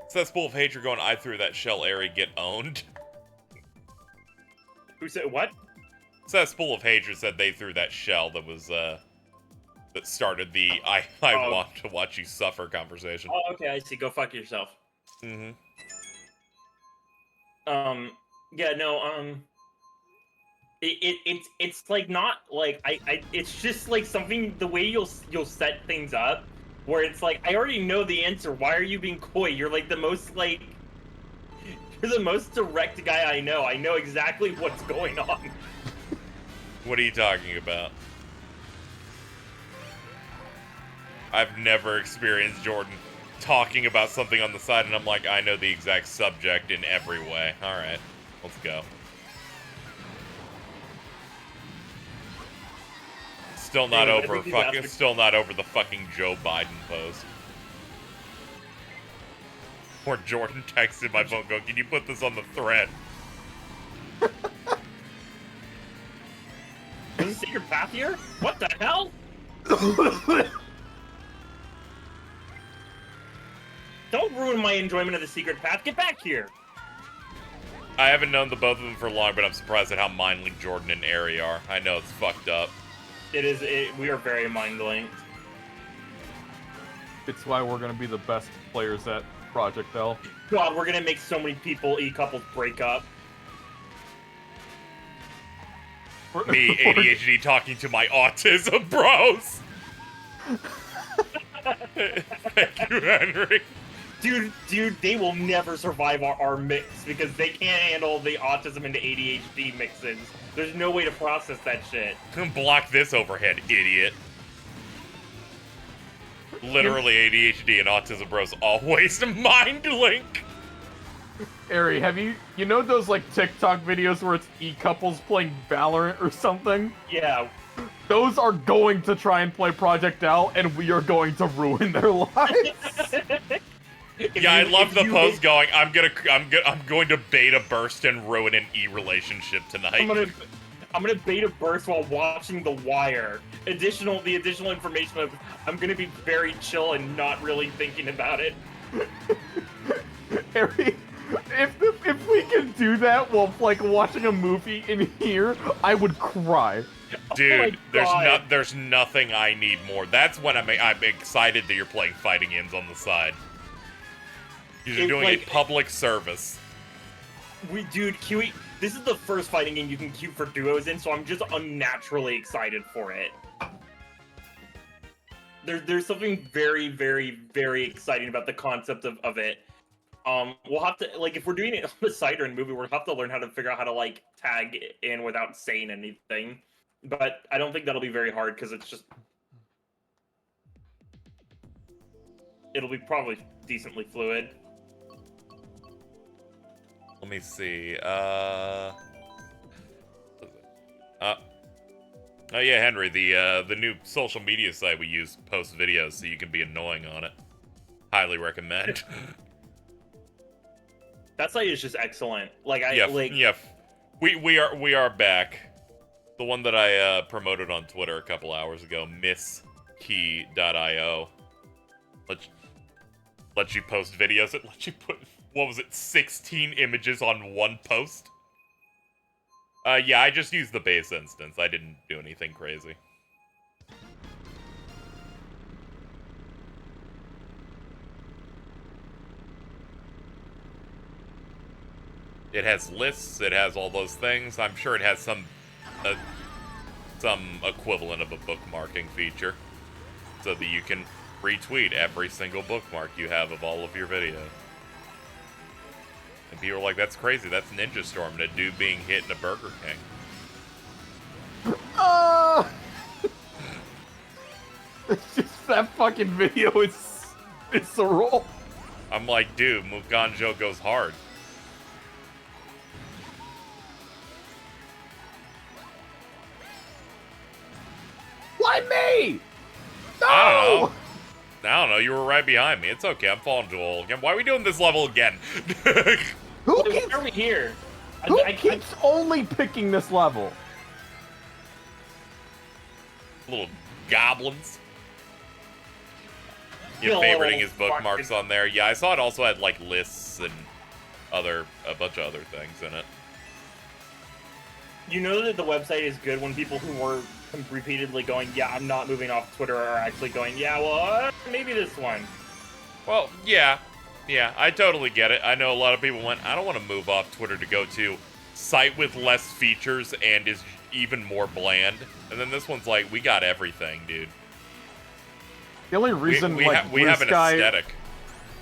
Cesspool of Hatred going, I threw that shell area, get owned. Who said what? Cesspool of Hatred said they threw that shell that was, that started the I want to watch you suffer conversation. Oh, okay, I see. Go fuck yourself. Mm-hmm. Yeah, no, it's like not like it's just like something, the way you'll set things up where it's like, I already know the answer, why are you being coy? You're like the most like, you're the most direct guy I know exactly what's going on. What are you talking about? I've never experienced Jordan talking about something on the side, and I'm like, I know the exact subject in every way. Alright, let's go. Still not over fucking. Still not over the fucking Joe Biden post. Or Jordan texted my phone going, "Can you put this on the thread?" Is this secret path here? What the hell? Don't ruin my enjoyment of the secret path. Get back here. I haven't known the both of them for long, but I'm surprised at how mind-linked Jordan and Ari are. I know it's fucked up. We are very mind-linked. It's why we're gonna be the best players at Project L. God, we're gonna make so many couples break up. Me, ADHD, talking to my autism bros! Thank you, Henry. Dude, they will never survive our mix because they can't handle the autism into ADHD mixes. There's no way to process that shit. Block this overhead, idiot. Literally, ADHD and autism bros always mind link. Ari, have you know those like TikTok videos where it's e-couples playing Valorant or something? Yeah. Those are going to try and play Project L, and we are going to ruin their lives. Yeah, I love the post going, I'm going to beta burst and ruin an e-relationship tonight. I'm gonna beta burst while watching The Wire. The additional information of I'm gonna be very chill and not really thinking about it. Harry, if we can do that while like watching a movie in here, I would cry. Dude, Oh there's nothing I need more. That's when I'm excited that you're playing fighting games on the side. You're doing a public service. This is the first fighting game you can queue for duos in, so I'm just unnaturally excited for it. There's something very, very, very exciting about the concept of it. We'll have to, like, if we're doing it on the site or in movie, we'll have to learn how to figure out how to, like, tag in without saying anything. But I don't think that'll be very hard, because it's just... It'll be probably decently fluid. Let me see. Oh yeah, Henry, the new social media site we use posts videos so you can be annoying on it. Highly recommend. That site is just excellent. We are back. The one that I promoted on Twitter a couple hours ago, misskey.io. Let you post videos. It lets you put, what was it, 16 images on one post? Yeah, I just used the base instance. I didn't do anything crazy. It has lists, it has all those things. I'm sure it has some equivalent of a bookmarking feature so that you can retweet every single bookmark you have of all of your videos. And people are like, that's crazy, that's Ninja Storm and a dude being hit in a Burger King. It's just that fucking video is visceral. I'm like, dude, Muganjo goes hard. Why me? No! I don't know, you were right behind me. It's okay, I'm falling to a hole again. Why are we doing this level again? Who keeps, Why are we here? who keeps only picking this level? Little goblins. You're favoriting his bookmarks on there. Yeah, I saw it also had like lists and a bunch of other things in it. You know that the website is good when people who were repeatedly going, yeah, I'm not moving off Twitter, are actually going, yeah, well, maybe this one. Well, yeah, I totally get it. I know a lot of people went, I don't want to move off Twitter to go to site with less features and is even more bland. And then this one's like, we got everything, dude. The only reason we have an aesthetic.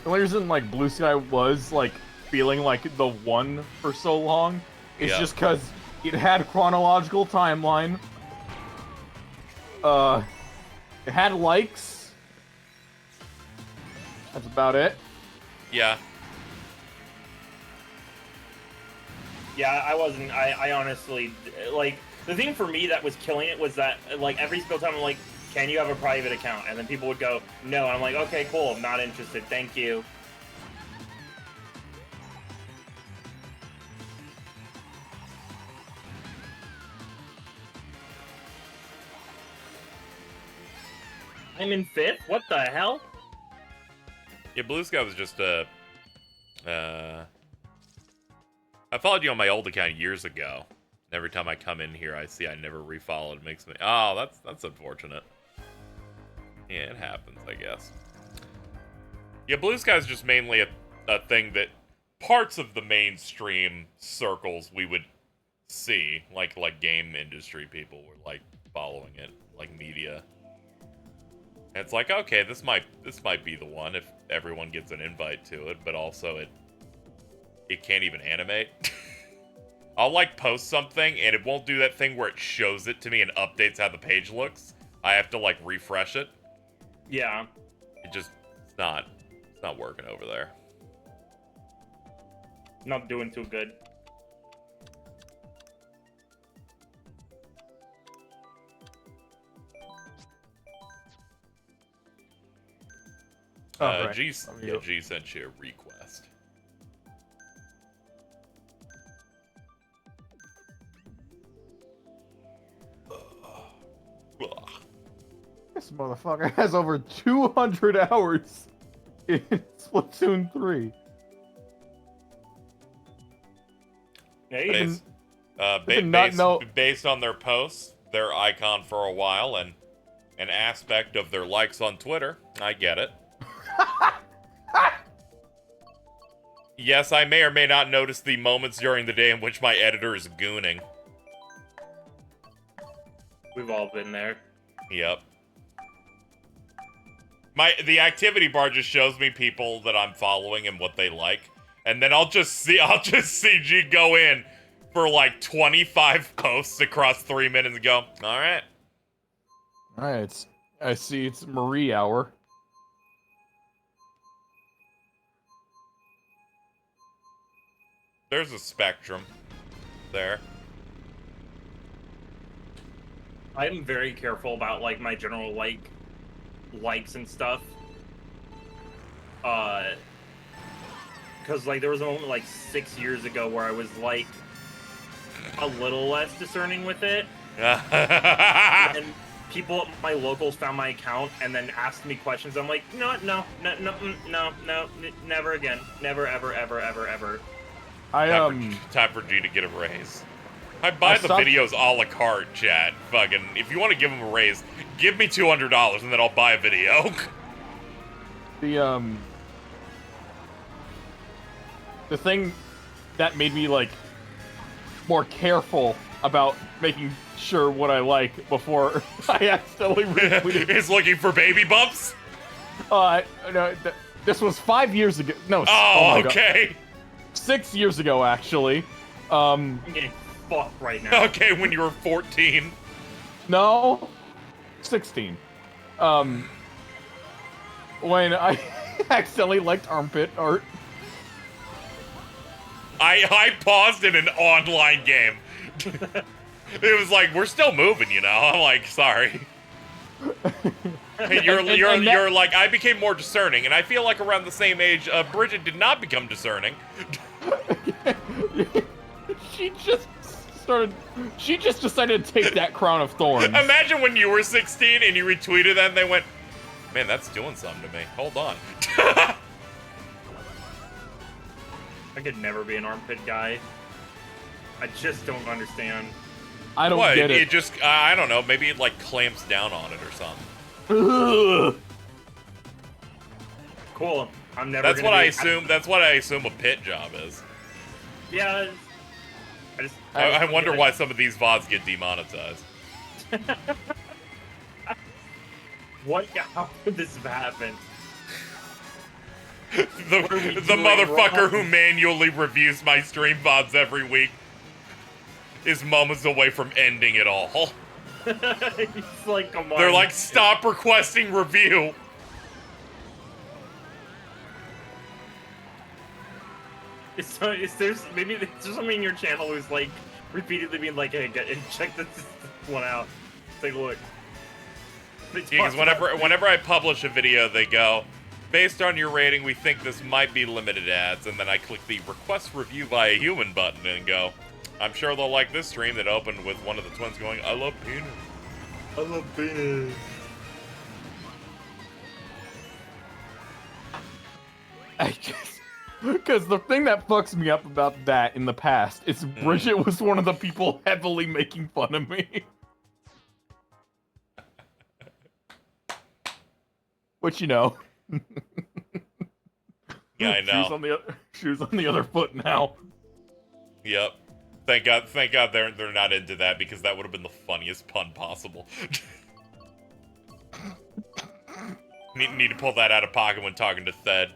The only reason like Blue Sky was like feeling like the one for so long is just because it had chronological timeline. It had likes. That's about it. Yeah. Yeah, I wasn't. I honestly, like, the thing for me that was killing it was that, like, every single time I'm like, can you have a private account? And then people would go, no. And I'm like, okay, cool. I'm not interested. Thank you. I'm in 5th? What the hell? Yeah, Blue Sky was just I followed you on my old account years ago. Every time I come in here, I see I never refollowed. It makes me... Oh, that's unfortunate. Yeah, it happens, I guess. Yeah, Blue Sky is just mainly a thing that parts of the mainstream circles we would see, like game industry people were like following it, like media. And it's like, okay, this might be the one if everyone gets an invite to it, but also it can't even animate. I'll like post something and it won't do that thing where it shows it to me and updates how the page looks. I have to like refresh it. Yeah. It's not working over there. Not doing too good. Right. G sent you a request. This motherfucker has over 200 hours in Splatoon 3. Hey, Based on their posts, their icon for a while, and an aspect of their likes on Twitter, I get it. Yes, I may or may not notice the moments during the day in which my editor is gooning. we've all been there. Yep. The activity bar just shows me people that I'm following and what they like, and then I'll just see G go in for like 25 posts across 3 minutes and go, all right. Alright, I see it's Marie hour. There's a spectrum there. I'm very careful about like my general likes and stuff. Because like there was a moment like 6 years ago where I was like a little less discerning with it. And people at my locals found my account and then asked me questions. I'm like, no, never again, never, ever. Time for G to get a raise. I buy the videos a la carte, chat. Fucking, if you want to give him a raise, give me $200 and then I'll buy a video. The thing that made me like more careful about making sure what I like before I accidentally retweeted. Is looking for baby bumps? No, this was 5 years ago. No. Oh okay. God. 6 years ago, actually. I'm getting fucked right now. Okay, when you were 14. No, 16. When I accidentally liked armpit art. I paused in an online game. It was like, we're still moving, you know? I'm like, sorry. Hey, you're like, I became more discerning, and I feel like around the same age, Bridget did not become discerning. She just decided to take that crown of thorns. Imagine when you were 16 and you retweeted that and they went, man, that's doing something to me. Hold on. I could never be an armpit guy. I just don't understand. I don't get it. It just, I don't know, maybe it like clamps down on it or something. Ugh. Cool. I'm never. That's what I assume. That's what I assume a pit job is. Yeah. I wonder why some of these VODs get demonetized. What? How could this have happened? The motherfucker who manually reviews my stream VODs every week is moments away from ending it all. He's like, come on. They're like, stop requesting review. There's somebody in your channel who's like repeatedly being like, hey, check this one out. Take a look. Because whenever I publish a video, they go, based on your rating, we think this might be limited ads, and then I click the request review by a human button and go, I'm sure they'll like this stream that opened with one of the twins going, I love penis. I love penis. Because the thing that fucks me up about that in the past is Bridget was one of the people heavily making fun of me. Which, you know. Yeah, I know. Shoes on the other foot now. Yep. Thank God they're not into that, because that would have been the funniest pun possible. need to pull that out of pocket when talking to Thed.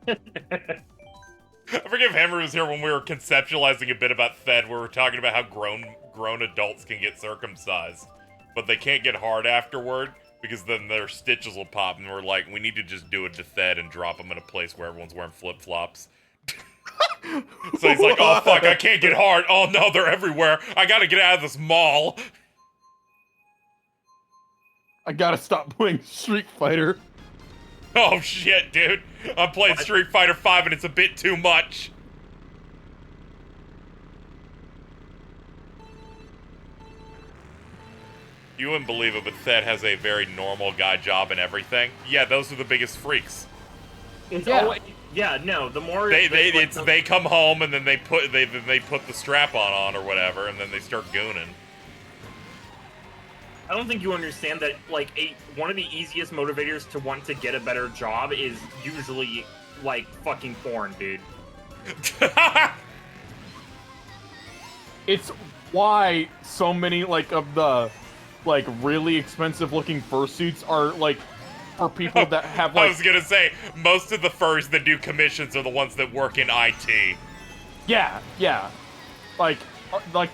I forget if Henry was here when we were conceptualizing a bit about Thed, where we were talking about how grown adults can get circumcised, but they can't get hard afterward, because then their stitches will pop, and we're like, we need to just do it to Thed and drop them in a place where everyone's wearing flip-flops. So he's like, oh fuck, I can't get hard. Oh no, they're everywhere. I gotta get out of this mall. I gotta stop playing Street Fighter. Oh shit, dude. I'm playing Street Fighter 5 and it's a bit too much. You wouldn't believe it, but Thed has a very normal guy job and everything. Yeah, those are the biggest freaks. No, the more they come home and then they put the strap on or whatever, and then they start gooning. I don't think you understand that, like, one of the easiest motivators to want to get a better job is usually, like, fucking porn, dude. It's why so many, like, of the, like, really expensive looking fursuits are, like, for people that have, like... I was gonna say, most of the furs that do commissions are the ones that work in IT. Yeah. Like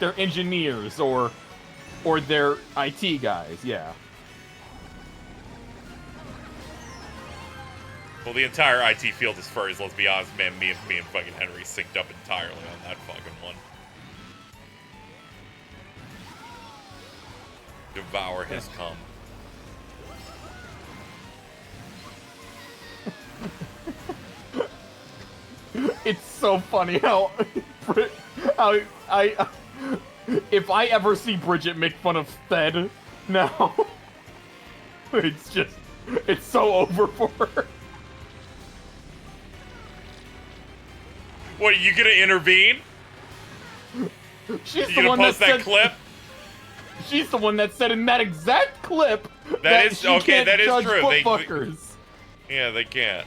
they're engineers or they're IT guys, yeah. Well, the entire IT field is furries, let's be honest, man. Me and fucking Henry synced up entirely on that fucking one. Devour his cum. It's so funny how if I ever see Bridget make fun of Thed now, it's so over for her. What, are you gonna intervene? She's you gonna post that clip? She's the one that said in that exact clip that is she okay. Can't that is judge true. Fuckers. Yeah, they can't.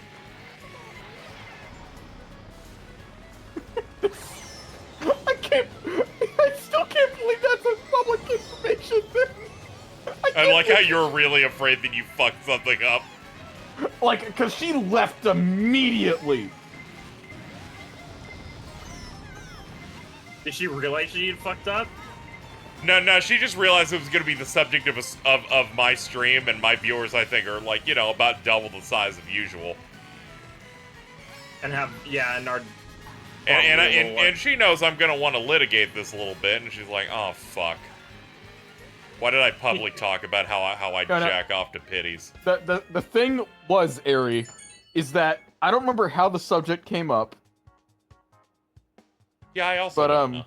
I still can't believe that's a public information thing. I like how you're really afraid that you fucked something up. Like, because she left immediately. Did she realize she had fucked up? No, she just realized it was going to be the subject of my stream, and my viewers, I think, are, like, you know, about double the size of usual. And And she knows I'm gonna want to litigate this a little bit, and she's like, "Oh fuck, why did I publicly talk about how I jack off to pitties?" The thing was, Ari, is that I don't remember how the subject came up. Yeah, I also don't know.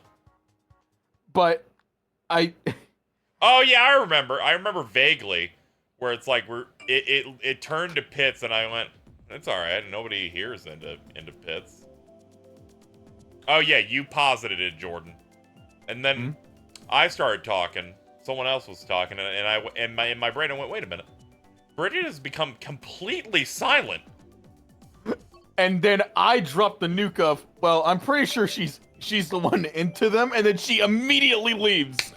But I. Oh yeah, I remember. I remember vaguely, where it's like it turned to pits, and I went, "It's all right. Nobody here is into pits." Oh yeah, you posited it, Jordan, and then I started talking. Someone else was talking, and in my brain I went, "Wait a minute, Bridget has become completely silent." And then I dropped the nuke of, well, I'm pretty sure she's the one into them, and then she immediately leaves.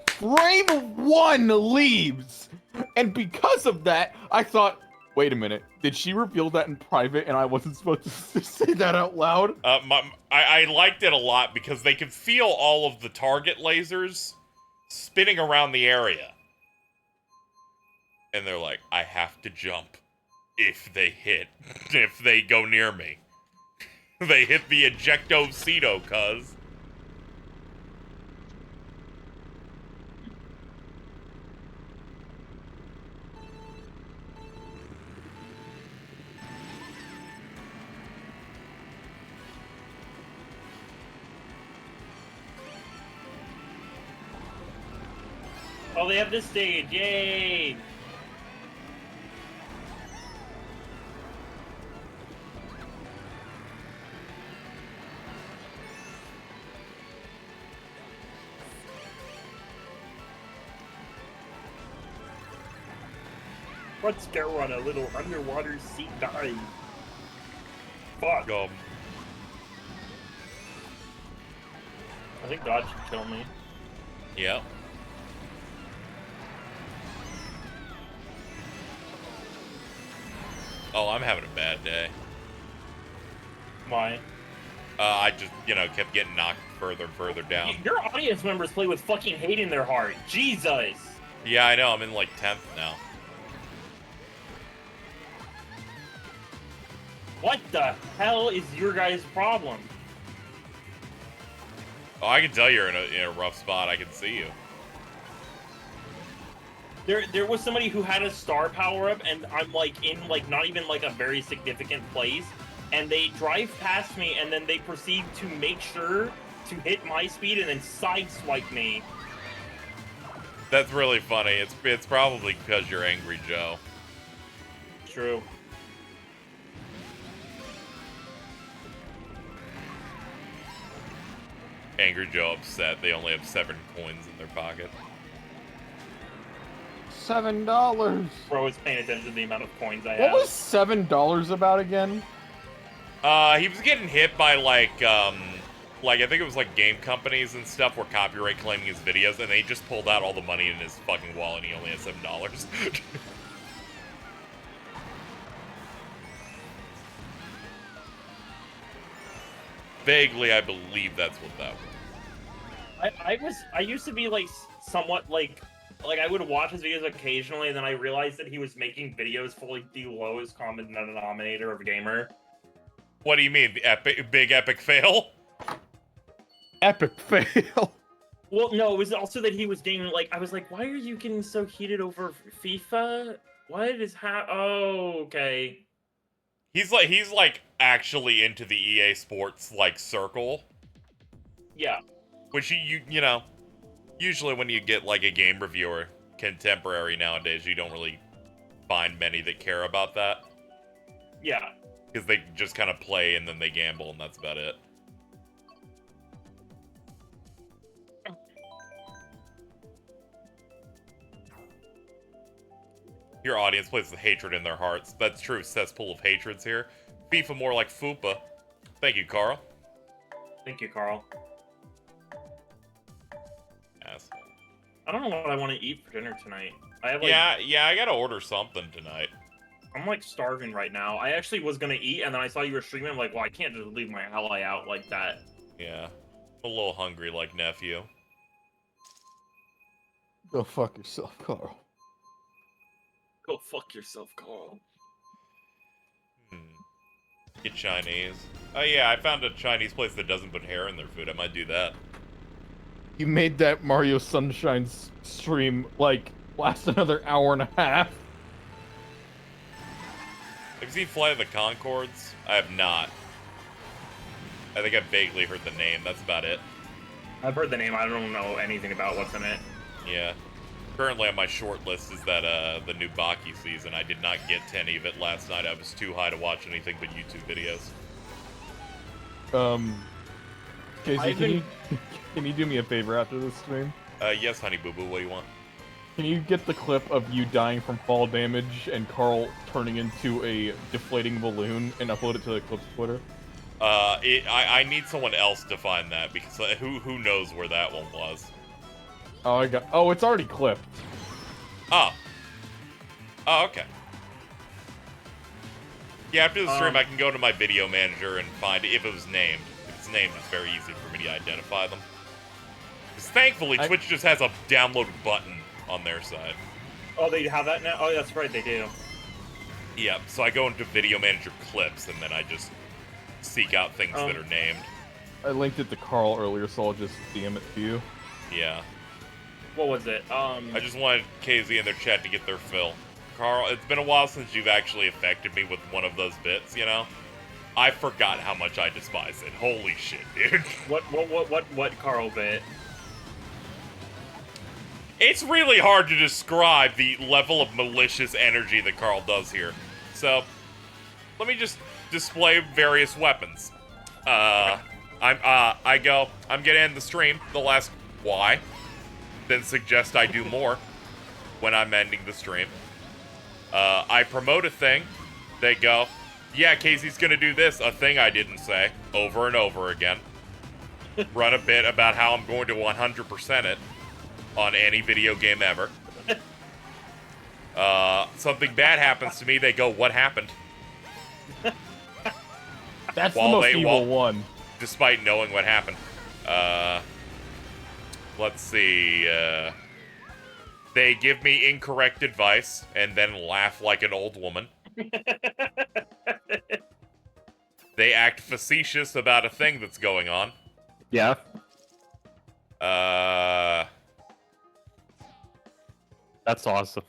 Frame one leaves, and because of that, I thought, wait a minute, did she reveal that in private and I wasn't supposed to say that out loud? I liked it a lot because they could feel all of the target lasers spinning around the area. And they're like, I have to jump. If they go near me. They hit the ejecto-cedo, cuz. Oh, they have this stage. Yay! Let's go on a little underwater sea dive. Fuck. I think God should kill me. Yep. Oh, I'm having a bad day. Why? I just, kept getting knocked further and further down. Your audience members play with fucking hate in their heart. Jesus! Yeah, I know. I'm in, like, 10th now. What the hell is your guys' problem? Oh, I can tell you're in a rough spot. I can see you. There was somebody who had a star power-up, and I'm, like, in, like, not even, like, a very significant place, and they drive past me, and then they proceed to make sure to hit my speed and then sideswipe me. That's really funny. It's probably because you're Angry Joe. True. Angry Joe upset. They only have 7 coins in their pocket. $7. Bro is paying attention to the amount of coins I have. What was $7 about again? He was getting hit by, like, I think it was, like, game companies and stuff were copyright claiming his videos, and they just pulled out all the money in his fucking wallet, and he only had $7. Vaguely, I believe that's what that was. I used to be, like, somewhat, like, I would watch his videos occasionally, and then I realized that he was making videos for, like, the lowest common denominator of a gamer. What do you mean? The big epic fail? Epic fail. Well, no, it was also that he was getting, like, I was like, why are you getting so heated over FIFA? What is oh, okay. He's like actually into the EA Sports, like, circle. Yeah. Which you know, usually when you get, like, a game reviewer contemporary nowadays, you don't really find many that care about that. Yeah. Because they just kind of play and then they gamble and that's about it. Your audience plays with hatred in their hearts. That's true, cesspool of hatreds here. FIFA more like Fupa. Thank you, Carl. Thank you, Carl. Asshole. I don't know what I want to eat for dinner tonight. I have, like, yeah, I gotta order something tonight. I'm, like, starving right now. I actually was gonna eat, and then I saw you were streaming. I'm like, well, I can't just leave my ally out like that. Yeah. I'm a little hungry like nephew. Go fuck yourself, Carl. Go fuck yourself, Carl. Get Chinese. Oh yeah, I found a Chinese place that doesn't put hair in their food. I might do that. You made that Mario Sunshine stream, like, last another hour and a half. Have you seen Flight of the Conchords? I have not. I think I've vaguely heard the name. That's about it. I've heard the name. I don't know anything about what's in it. Yeah. Currently on my short list is that the new Baki season. I did not get to any of it last night. I was too high to watch anything but YouTube videos. Casey, can you do me a favor after this stream? Yes, honey boo boo. What do you want? Can you get the clip of you dying from fall damage and Carl turning into a deflating balloon and upload it to the Clips Twitter? I need someone else to find that because who knows where that one was. Oh, it's already clipped. Oh, okay. Yeah, after the stream, I can go to my video manager and find if it was named. If it's named, it's very easy for me to identify them. Because thankfully, Twitch just has a download button on their side. Oh, they have that now? Oh, that's right, they do. Yeah, so I go into Video Manager clips, and then I just seek out things that are named. I linked it to Carl earlier, so I'll just DM it to you. Yeah. What was it? I just wanted KZ in their chat to get their fill. Carl, it's been a while since you've actually affected me with one of those bits, you know? I forgot how much I despise it. Holy shit, dude. What Carl bit? It's really hard to describe the level of malicious energy that Carl does here. So, let me just display various weapons. I'm gonna end the stream. They'll ask why, then suggest I do more when I'm ending the stream. I promote a thing. They go, yeah, Casey's gonna do this, a thing I didn't say, over and over again. Run a bit about how I'm going to 100% it on any video game ever. Something bad happens to me, they go, what happened? That's the most evil one. Despite knowing what happened. Let's see, they give me incorrect advice and then laugh like an old woman. They act facetious about a thing that's going on. Yeah. That's awesome.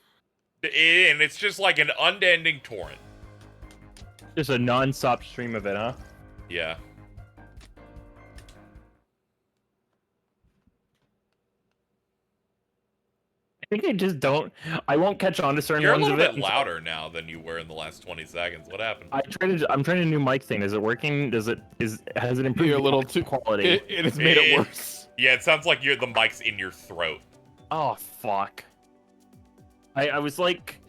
And it's just like an unending torrent. Just a non-stop stream of it, huh? Yeah. I think I just don't. I won't catch on to certain You're a ones little of it. bit louder now than you were in the last 20 seconds. What happened? I'm trying a new mic thing. Is it working? Has it improved You're a the little too quality? It has made it worse. Yeah, it sounds like the mic's in your throat. Oh fuck. I was like,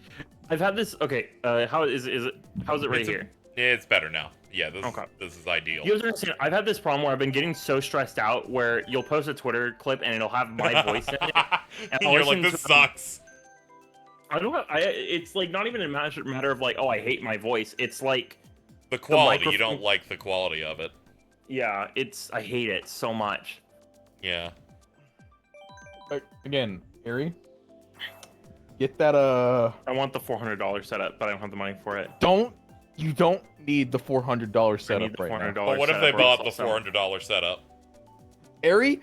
I've had this. Okay, how is it? How's it right here? It's better now. Yeah, Okay. this is ideal. You guys understand? I've had this problem where I've been getting so stressed out where you'll post a Twitter clip and it'll have my voice in it. And you're like, this sucks. I don't know. It's like not even a matter of like, oh, I hate my voice. It's like the quality. You don't like the quality of it. Yeah, I hate it so much. Yeah. Again, Harry, get that I want the $400 setup, but I don't have the money for it. You don't need the $400 setup right now. But what if they bought the $400 setup? Ari,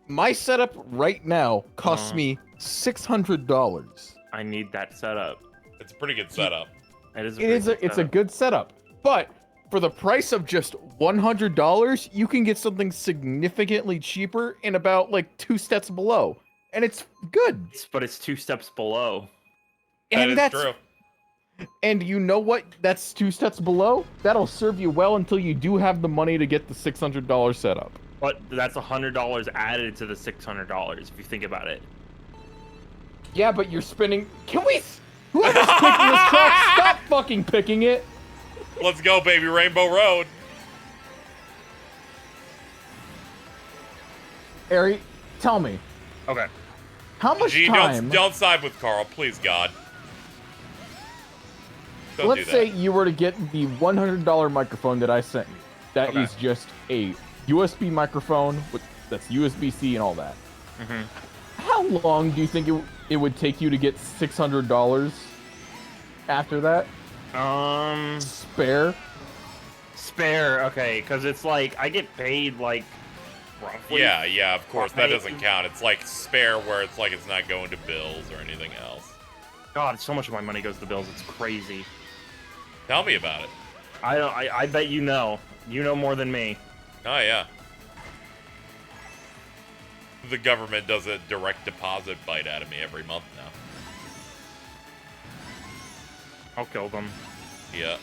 my setup right now costs me $600. I need that setup. It's a pretty good setup. It's a good setup, but for the price of just $100, you can get something significantly cheaper and about like 2 steps below, and it's good. But it's 2 steps below. And that's true. And you know what? That's 2 steps below. That'll serve you well until you do have the money to get the $600 setup. But that's $100 added to the $600 if you think about it. Yeah, but you're spending. Can we? Whoever's picking this track, stop fucking picking it. Let's go, baby, Rainbow Road. Ari, tell me. Okay. How much G, time? Don't side with Carl, please, God. Don't Let's do that. say you were to get the $100 microphone that I sent you. That is just a USB microphone that's USB-C and all that. Mm-hmm. How long do you think it would take you to get $600 after that? Spare, okay, because it's like, I get paid, like, roughly. Yeah, of course, that doesn't count. It's like spare where it's like it's not going to bills or anything else. God, so much of my money goes to bills, it's crazy. Tell me about it. I bet you know. You know more than me. Oh, yeah. The government does a direct deposit bite out of me every month now. I'll kill them. Yeah.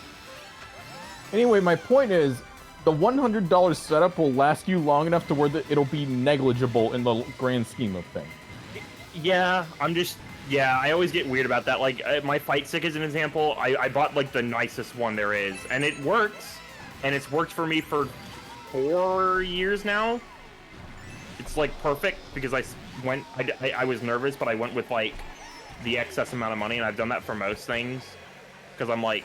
Anyway, my point is, the $100 setup will last you long enough to where it'll be negligible in the grand scheme of things. Yeah, I always get weird about that. Like, my fight stick is an example. I bought, like, the nicest one there is, and it works. And it's worked for me for 4 years now. It's, like, perfect, because I was nervous, but I went with, like, the excess amount of money, and I've done that for most things. Because I'm like,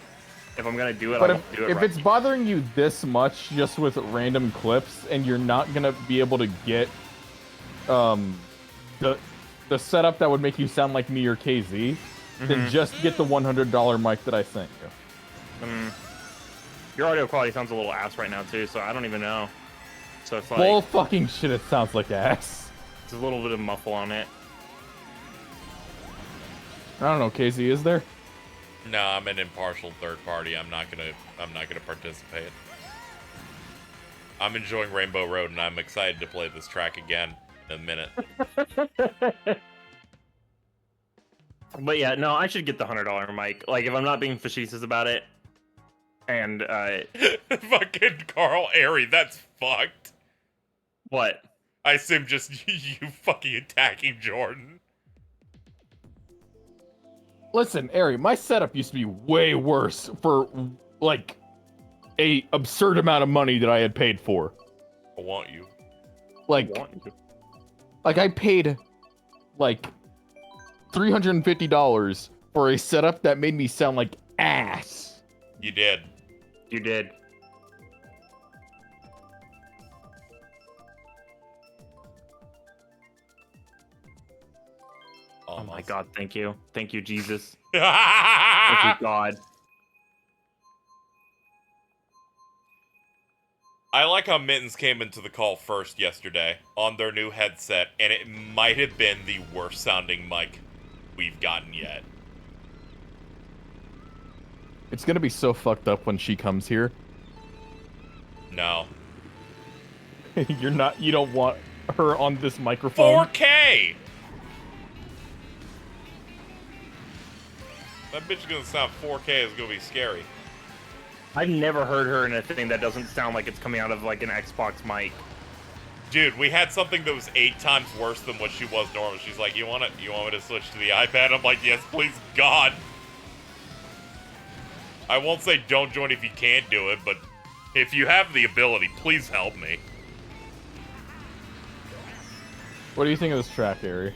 if I'm gonna do it, But I want to do it if right. it's bothering you this much just with random clips, and you're not gonna be able to get the setup that would make you sound like me or KZ, then just get the $100 mic that I sent you. Your audio quality sounds a little ass right now too, so I don't even know. So it's like Bull fucking shit, it sounds like ass. it's a little bit of muffle on it. I don't know, KZ, is there? No, I'm an impartial third party. I'm not gonna participate. I'm enjoying Rainbow Road, and I'm excited to play this track again in a minute. But yeah, no, I should get the $100 mic. Like, if I'm not being facetious about it, and Fucking Carl Airy, that's fucked. what? I assume just you fucking attacking Jordan. Listen, Ari, my setup used to be way worse for, like, a absurd amount of money that I had paid for. I want you. Like, I paid, like, $350 for a setup that made me sound like ass. You did. You did. Oh my god, thank you. Thank you, Jesus. Thank you, God. I like how Mittens came into the call first yesterday on their new headset, and it might have been the worst sounding mic we've gotten yet. It's gonna be so fucked up when she comes here. No. You don't want her on this microphone. 4K! That bitch is gonna sound 4K, is gonna be scary. I've never heard her in a thing that doesn't sound like it's coming out of like an Xbox mic. Dude, we had something that was 8 times worse than what she was normally. She's like, you want me to switch to the iPad? I'm like, yes, please, God. I won't say don't join if you can't do it, but if you have the ability, please help me. What do you think of this track, Ari?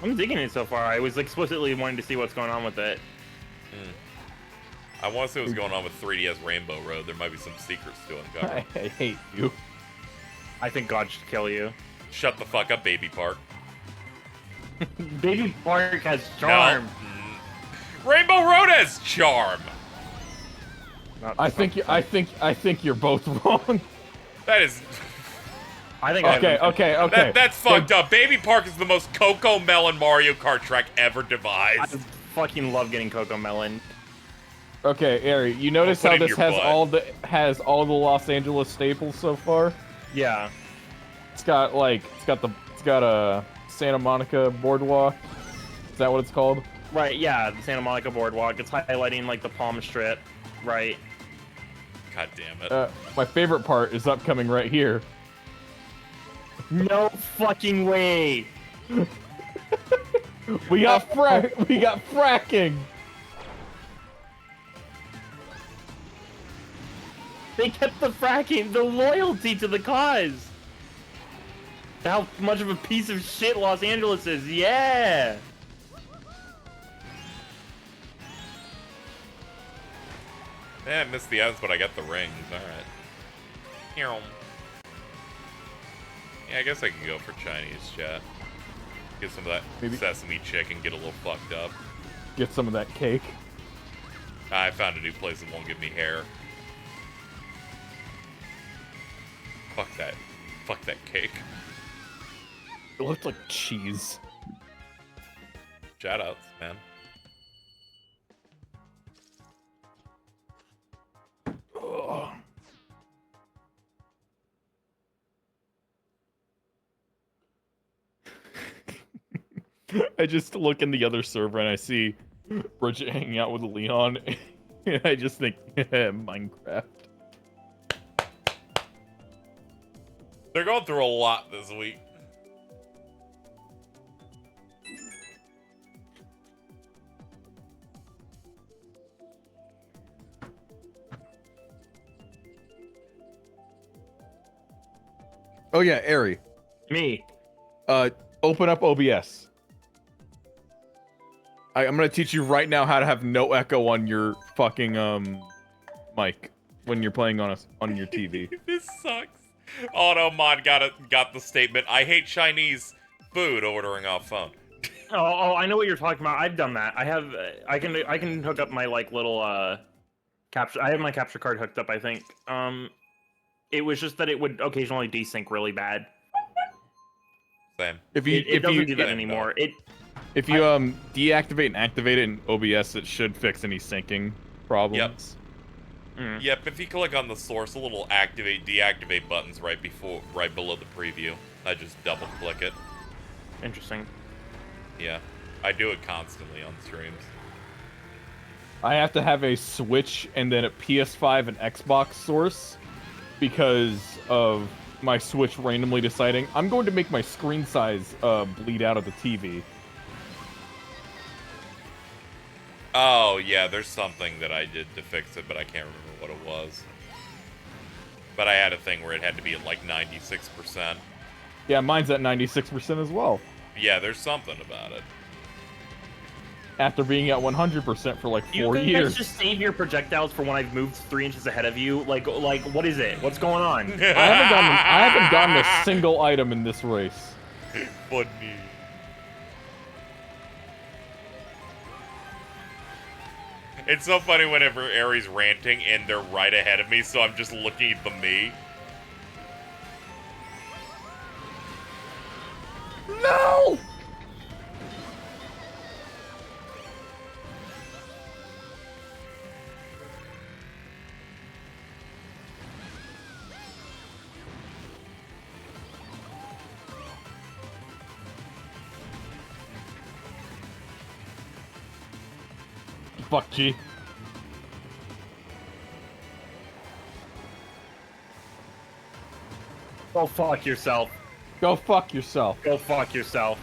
I'm digging it so far. I was explicitly wanting to see what's going on with it. I want to see what's going on with 3DS Rainbow Road. There might be some secrets to uncover. I hate you. I think God should kill you. Shut the fuck up, Baby Park. Baby Park has charm. No. Rainbow Road has charm. I think you're both wrong. That is... I think Okay. That's fucked up. Baby Park is the most Coco Melon Mario Kart track ever I devised. fucking love getting Coco Melon. Okay, Ari, you notice Put how it in this your has butt. all the Los Angeles staples so far? Yeah. It's got a Santa Monica boardwalk. Is that what it's called? Right, yeah, the Santa Monica Boardwalk. It's highlighting like the Palm Strip, right? God damn it. My favorite part is upcoming right here. No fucking way. We got fracking. They kept the fracking, the loyalty to the cause. How much of a piece of shit Los Angeles is, yeah! I missed the ends, but I got the rings. Alright. Yeah, I guess I could go for Chinese chat. Get some of that sesame chicken, get a little fucked up. Get some of that cake. I found a new place that won't give me hair. Fuck that. Fuck that cake. It looked like cheese. Shoutouts, man. Ugh. I just look in the other server and I see Bridget hanging out with Leon, and I just think Minecraft. They're going through a lot this week. Oh yeah, Ari. Me. Open up OBS. I'm gonna teach you right now how to have no echo on your fucking mic when you're playing on your TV. This sucks. Automod got the statement. I hate Chinese food ordering off phone. Oh, I know what you're talking about. I've done that. I can hook up my like little capture. I have my capture card hooked up. I think. It was just that it would occasionally desync really bad. Same. It doesn't do that Same, anymore. If you deactivate and activate it in OBS, it should fix any syncing problems. Yep, if you click on the source, a little activate, deactivate buttons right below the preview. I just double click it. Interesting. Yeah. I do it constantly on streams. I have to have a Switch and then a PS5 and Xbox source because of my Switch randomly deciding I'm going to make my screen size bleed out of the TV. Oh, yeah, there's something that I did to fix it, but I can't remember what it was. But I had a thing where it had to be at like 96%. Yeah, mine's at 96% as well. Yeah, there's something about it. After being at 100% for like 4 You can years. just save your projectiles for when I've moved 3 inches ahead of you. Like what is it? What's going on? I haven't gotten a single item in this race. Funny. It's so funny whenever Aries ranting and they're right ahead of me, so I'm just looking at the me. No! Fuck G. Go fuck yourself. Go fuck yourself. Go fuck yourself.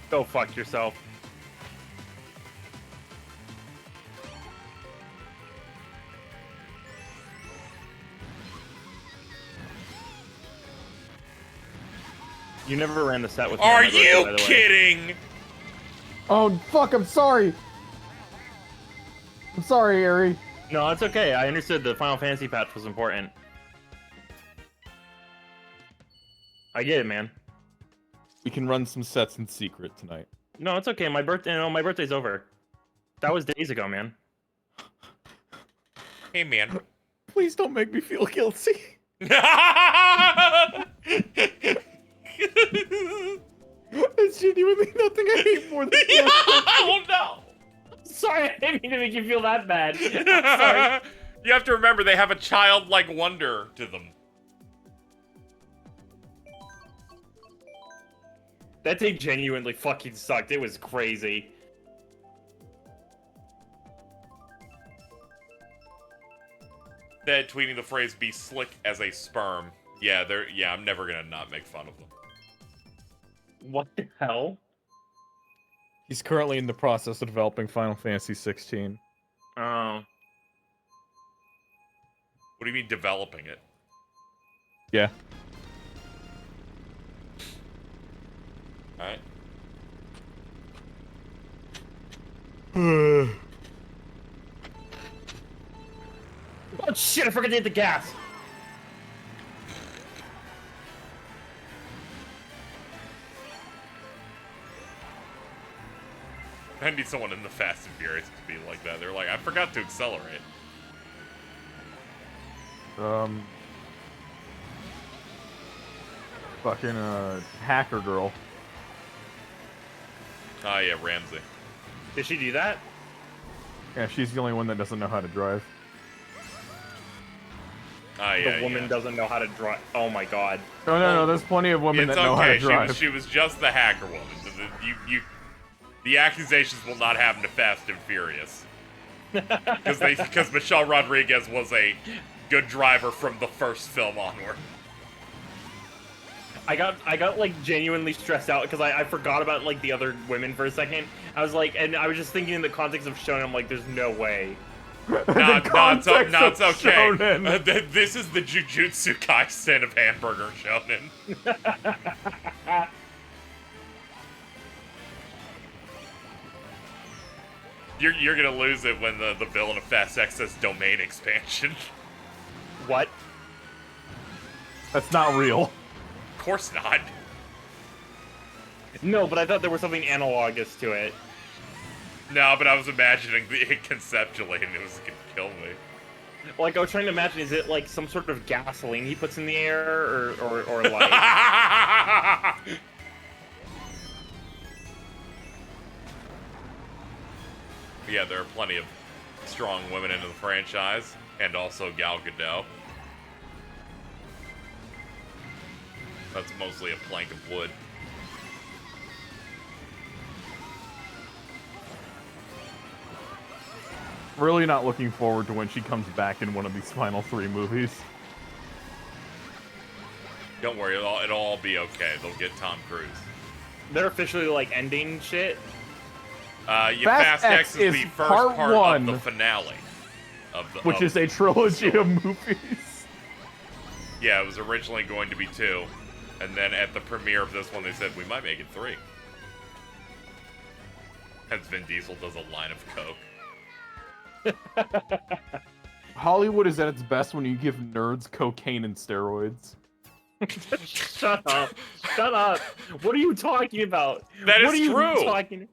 Go fuck yourself. You never ran the set with me. Are on my birthday, you by the way. kidding? Oh, fuck, I'm sorry. I'm sorry, Ari. No, it's okay. I understood the Final Fantasy patch was important. I get it, man. We can run some sets in secret tonight. No, it's okay. My birthday. No, my birthday's over. That was days ago, man. Hey, man. Please don't make me feel guilty. There's genuinely nothing I hate more than Oh, no. Sorry, I didn't mean to make you feel that bad. Sorry. You have to remember, they have a childlike wonder to them. That day genuinely fucking sucked. It was crazy. That tweeting the phrase "be slick as a sperm." Yeah, I'm never gonna not make fun of them. What the hell? He's currently in the process of developing Final Fantasy 16. Oh. What do you mean developing it? Yeah. Alright. Oh shit, I forgot to hit the gas. I need someone in the Fast and Furious to be like that. They're like, I forgot to accelerate. Fucking hacker girl. Oh yeah, Ramsey. Did she do that? Yeah, she's the only one that doesn't know how to drive. Oh yeah, The woman yeah. doesn't know how to drive. Oh my god. No, there's plenty of women It's that know how to okay. drive. She was just the hacker woman. The accusations will not happen to Fast and Furious. Because Michelle Rodriguez was a good driver from the first film onward. I got like genuinely stressed out because I forgot about like the other women for a second. I was like, and I was just thinking in the context of Shonen, I'm like, there's no way. No, it's okay. Shonen. This is the Jujutsu Kaisen of hamburger shonen. You're gonna lose it when the villain of Fast X says domain expansion. What? That's not real. Of course not. No, but I thought there was something analogous to it. No, but I was imagining it conceptually, and it was gonna kill me. Like, I was trying to imagine, is it like some sort of gasoline he puts in the air, or like... Yeah, there are plenty of strong women in the franchise, and also Gal Gadot. That's mostly a plank of wood. Really not looking forward to when she comes back in one of these final 3 movies. Don't worry, it'll all be okay. They'll get Tom Cruise. They're officially, like, ending shit? Yeah, Fast X is is the first part part one, of the finale. Which is a trilogy of movies. Yeah, it was originally going to be 2. And then at the premiere of this one, they said, we might make it 3. Hence Vin Diesel does a line of coke. Hollywood is at its best when you give nerds cocaine and steroids. Shut up. Shut up. What are you talking about? That what is are you true. Talking...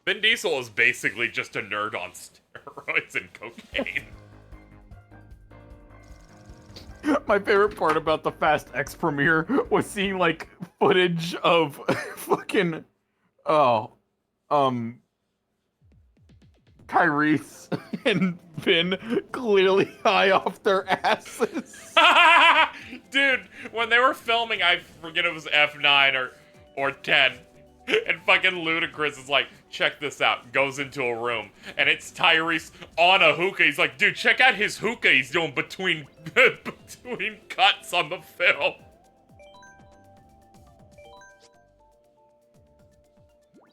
Vin Diesel is basically just a nerd on steroids and cocaine. My favorite part about the Fast X premiere was seeing, like, footage of fucking... Tyrese and Finn clearly high off their asses. Dude, when they were filming, I forget it was F9 or 10, and fucking Ludacris is like, check this out, goes into a room, and it's Tyrese on a hookah. He's like, dude, check out his hookah he's doing between cuts on the film.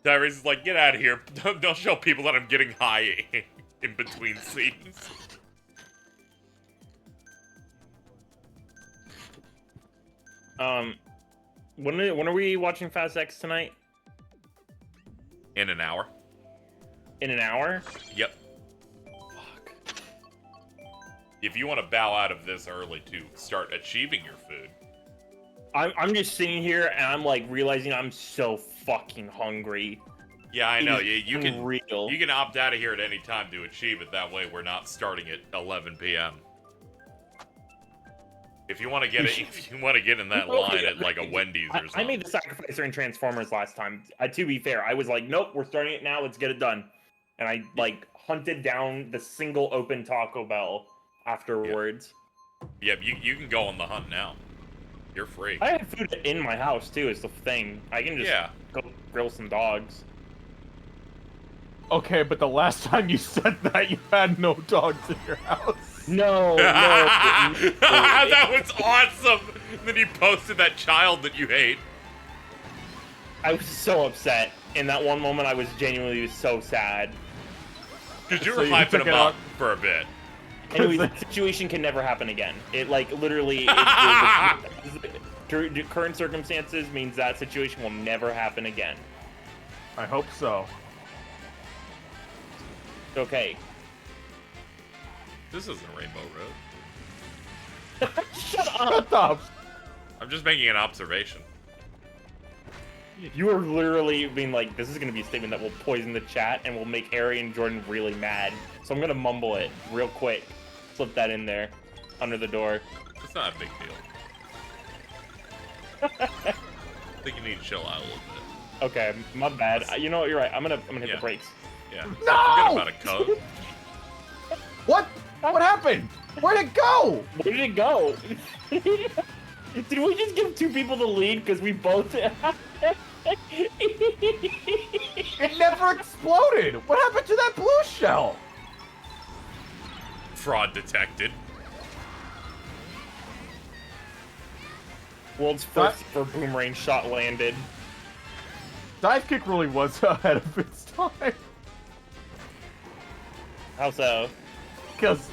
Tyrese is like, get out of here. Don't show people that I'm getting high in between scenes. When are we watching Fast X tonight? In an hour. In an hour? Yep. Fuck. If you want to bow out of this early to start achieving your food. I'm just sitting here and I'm like realizing I'm so fucking hungry. Yeah, I know. It is You can unreal. you can opt out of here at any time to achieve it. That way, we're not starting at 11 p.m. If you want to get it, if you want to get in that line at like a Wendy's or something. I made the sacrifice in Transformers last time. To be fair, I was like, nope, we're starting it now. Let's get it done. And I like hunted down the single open Taco Bell afterwards. Yep, you can go on the hunt now. You're free. I have food in my house too. Is the thing. I can just go grill some dogs. Okay, but the last time you said that, you had no dogs in your house. No, That was awesome. And then you posted that child that you hate. I was so upset. In that one moment, I was genuinely so sad. Because you So were you hyping took him it up out- for a bit. Anyway, that situation can never happen again. It like literally, current circumstances means that situation will never happen again. I hope so. Okay. This isn't Rainbow Road. Shut up! Shut up! I'm just making an observation. You are literally being like, this is going to be a statement that will poison the chat and will make Ari and Jordan really mad. So I'm going to mumble it real quick. Slip that in there, under the door. It's not a big deal. I think you need to chill out a little bit. Okay, my bad. You know what? You're right. I'm gonna hit the brakes. Yeah. No! Forget about a code. What? What happened? Where'd it go? Where did it go? Did we just give 2 people the lead because we both? It never exploded. What happened to that blue shell? Fraud detected. World's first for boomerang shot landed. Dive kick really was ahead of its time. How so? Because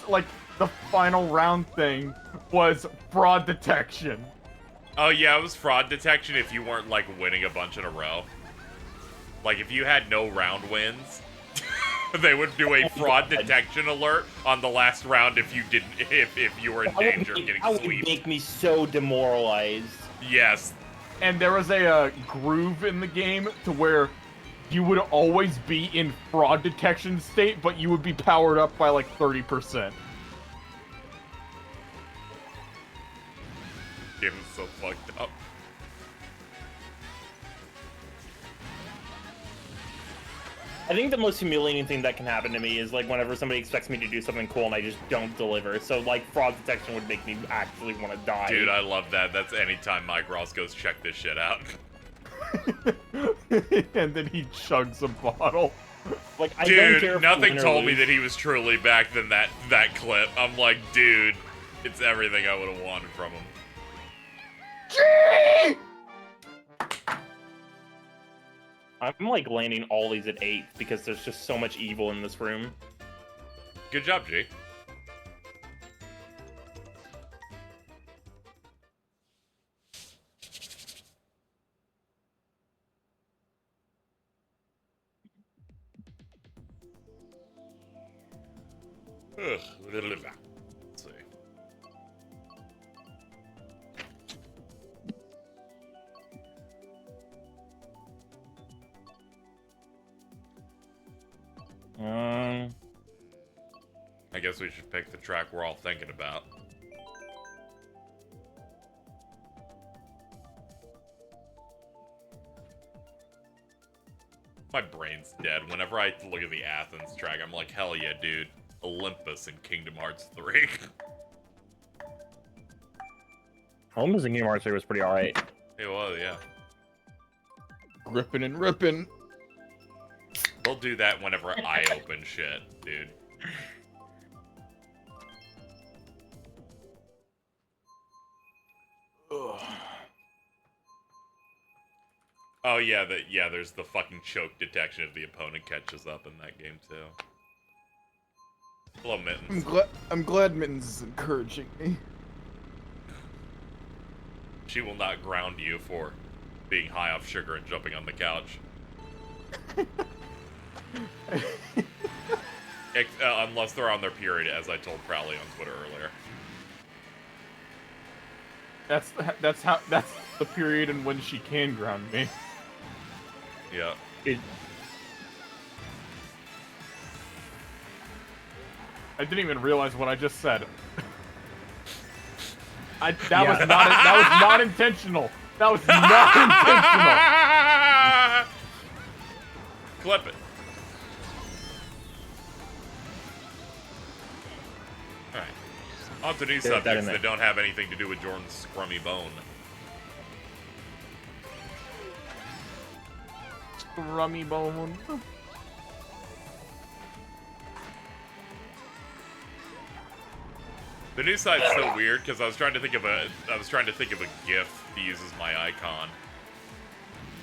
like, the final round thing was fraud detection. Oh yeah, it was fraud detection if you weren't like winning a bunch in a row. Like if you had no round wins. They would do a fraud detection alert on the last round if you didn't, if you were in danger of getting That would sweeped. make me so demoralized. Yes. And there was a groove in the game to where you would always be in fraud detection state, but you would be powered up by like 30%. Game is so fucked up. I think the most humiliating thing that can happen to me is like whenever somebody expects me to do something cool and I just don't deliver. So like fraud detection would make me actually want to die. Dude, I love that. That's anytime Mike Ross goes, check this shit out. And then he chugs a bottle. Like, I don't care Dude, if nothing win or told me lose. that he was truly back than that clip. I'm like, dude, it's everything I would have wanted from him. Gee! I'm like landing all these at 8 because there's just so much evil in this room. Good job, G. Ugh. Let's see. I guess we should pick the track we're all thinking about. My brain's dead. Whenever I look at the Athens track, I'm like, hell yeah, dude. Olympus in Kingdom Hearts 3. Olympus and Kingdom Hearts 3 was pretty alright. It was, yeah. Gripping and ripping. We'll do that whenever I open shit, dude. Ugh. Oh yeah, there's the fucking choke detection if the opponent catches up in that game too. Hello, Mittens. I'm glad Mittens is encouraging me. She will not ground you for being high off sugar and jumping on the couch. Unless they're on their period, as I told Crowley on Twitter earlier. That's the period in when she can ground me. Yeah. I didn't even realize what I just said. That was not intentional. That was not intentional. Clip it. Alright. On to new subjects that don't have anything to do with Jordan's scrummy bone. Scrummy bone. The new site's so weird because I was trying to think of a GIF to use as my icon.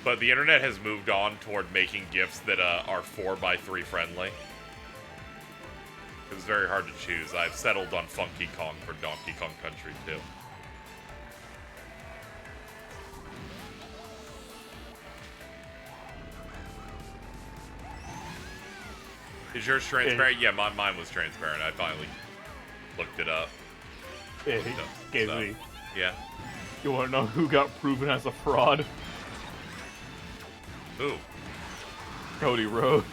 But the internet has moved on toward making GIFs that are 4x3 friendly. It's very hard to choose. I've settled on Funky Kong for Donkey Kong Country 2. Is yours transparent? Yeah, mine was transparent. I finally looked it up. Hey, KZ. Yeah. You wanna know who got proven as a fraud? Who? Cody Rhodes.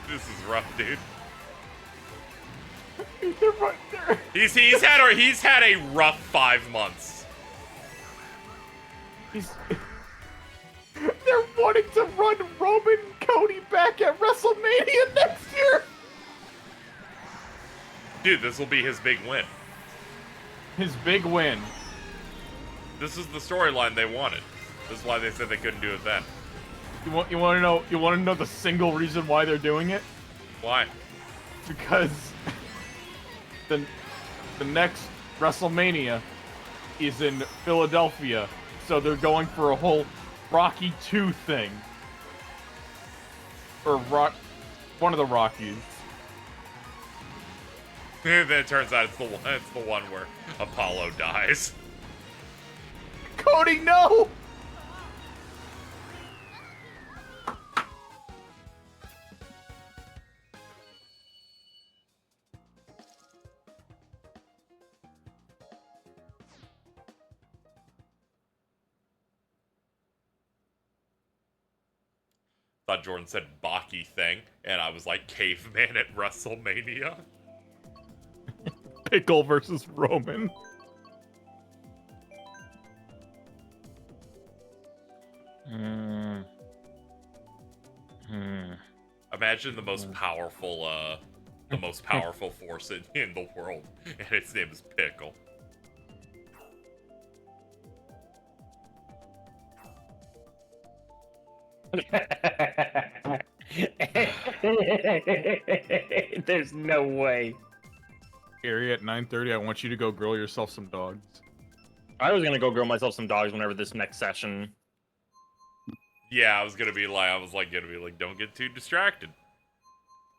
This is rough, dude. They're right there. He's had a rough 5 months. They're wanting to run Roman and Cody back at WrestleMania next year. Dude, this will be his big win. His big win. This is the storyline they wanted. This is why they said they couldn't do it then. You want to know the single reason why they're doing it? Why? Because the next WrestleMania is in Philadelphia, so they're going for a whole Rocky 2 thing. Or one of the Rockies. Then it turns out it's the one where Apollo dies. Cody, no! thought Jordan said Baki thing, and I was like caveman at WrestleMania. Pickle versus Roman. Imagine the most powerful force in the world, and its name is Pickle. There's no way. Gary, at 9:30, I want you to go grill yourself some dogs. I was gonna go grill myself some dogs whenever this next session. Yeah, I was gonna be like, don't get too distracted.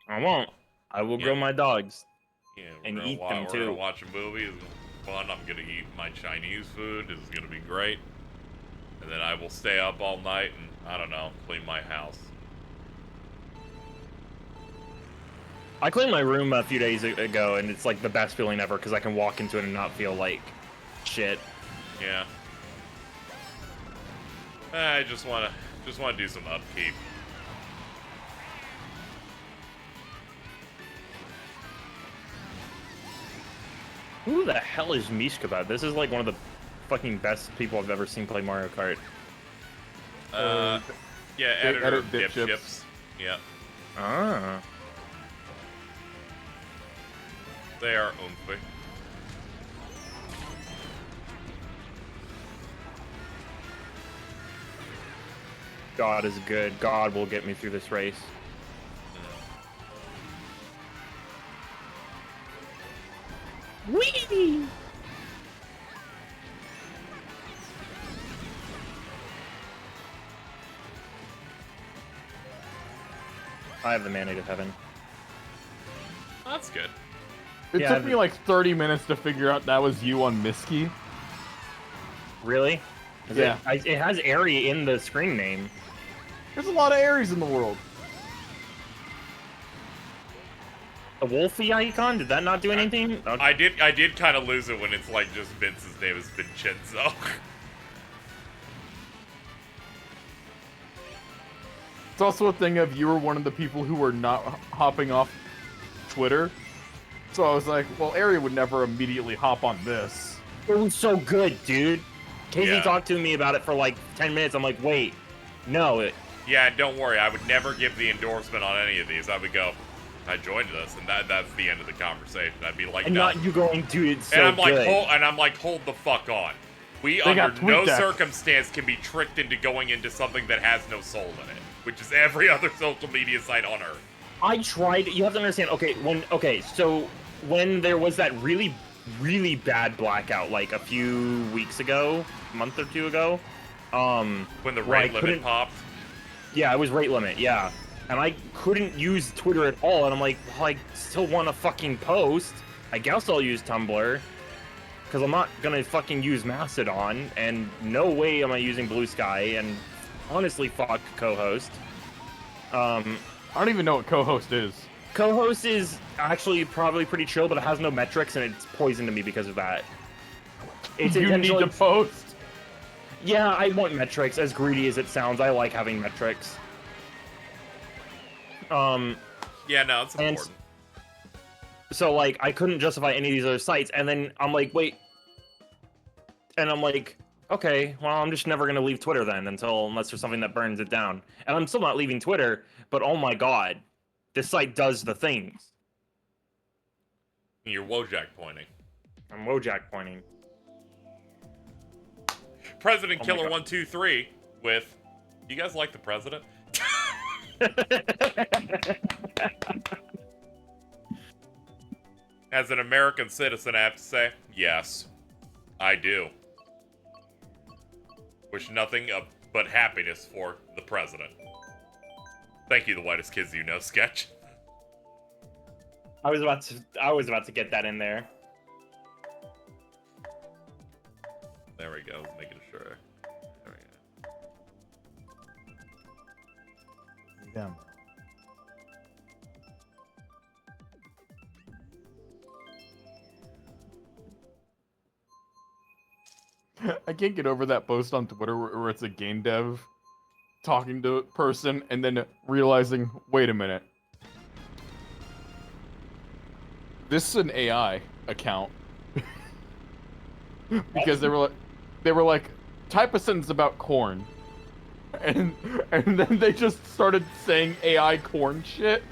I won't. I will grill my dogs. Yeah, And eat them, we're too. gonna watch a movie. It's gonna be fun. I'm gonna eat my Chinese food. This is gonna be great. And then I will stay up all night and, I don't know, clean my house. I cleaned my room a few days ago, and it's like the best feeling ever because I can walk into it and not feel like shit. Yeah. I just wanna do some upkeep. Who the hell is Mishkabad? This is like one of the fucking best people I've ever seen play Mario Kart. Yeah, editor edit of dip Dip chips. Chips. Yeah, Ah. they are oomphy. God is good. God will get me through this race. Whee! I have the Mandate of Heaven. That's good. It Yeah, took me like 30 minutes to figure out that was you on Miski. Really? Yeah. It has Airy in the screen name. There's a lot of Aries in the world. The Wolfie icon? Did that not do anything? I did kind of lose it when it's like just Vince's name is Vincenzo. It's also a thing of you were one of the people who were not hopping off Twitter. So I was like, well, Ari would never immediately hop on this. It was so good, dude. Casey Yeah. talked to me about it for like 10 minutes. I'm like, wait, no. Yeah, and don't worry, I would never give the endorsement on any of these. I would go, I joined this, and that's the end of the conversation. I'd be like, And no. not you going, dude, it's so And I'm like, good. hold the fuck on. We They got under no TweetDeck. circumstance can be tricked into going into something that has no soul in it, which is every other social media site on Earth. I tried. You have to understand. So when there was that really, really bad blackout, like a few weeks ago, a month or two ago, When the where I rate limit couldn't- popped. yeah, it was rate limit, yeah, and I couldn't use Twitter at all, and I'm like, well, I still want to fucking post. I guess I'll use Tumblr, because I'm not gonna fucking use Mastodon, and no way am I using Blue Sky, and honestly, fuck co-host. I don't even know what co-host is. Co-host is actually probably pretty chill, but it has no metrics, and it's poison to me because of that. It's You need intentionally- to post. Yeah, I want metrics. As greedy as it sounds, I like having metrics. Yeah, no, it's And- important. So like, I couldn't justify any of these other sites, and then I'm like, wait, and I'm like, okay, well, I'm just never gonna leave Twitter then unless there's something that burns it down. And I'm still not leaving Twitter, but oh my god, this site does the things. You're Wojak pointing. I'm Wojak pointing. President Oh my Killer God. 123 with, you guys like the president? As an American citizen, I have to say, yes, I do. Wish nothing but happiness for the president. Thank you, the whitest kids you know sketch. I was about to get that in there. There we go, making sure. There we go. Yeah. I can't get over that post on Twitter where it's a game dev talking to a person and then realizing, wait a minute. This is an AI account. Because they were like, type a sentence about corn. And then they just started saying AI corn shit.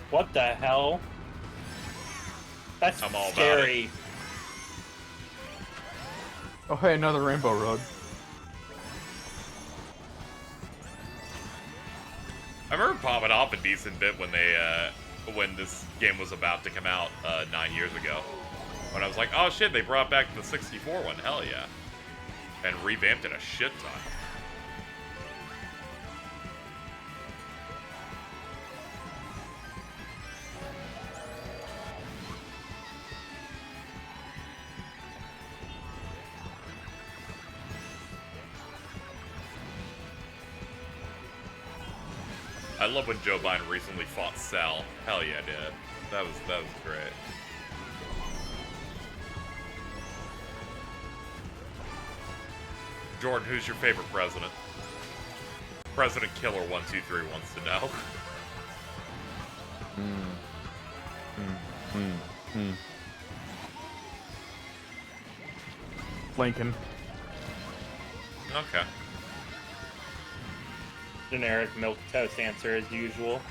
What the hell? That's I'm all about scary. Oh hey, another rainbow road. I remember popping off a decent bit when when this game was about to come out 9 years ago. When I was like, oh shit, they brought back the 64 one, hell yeah. And revamped it a shit ton. I love when Joe Biden recently fought Sal. Hell yeah, dude. That was great. Jordan, who's your favorite president? President Killer 123 wants to know. Lincoln. Okay. Generic milquetoast answer as usual.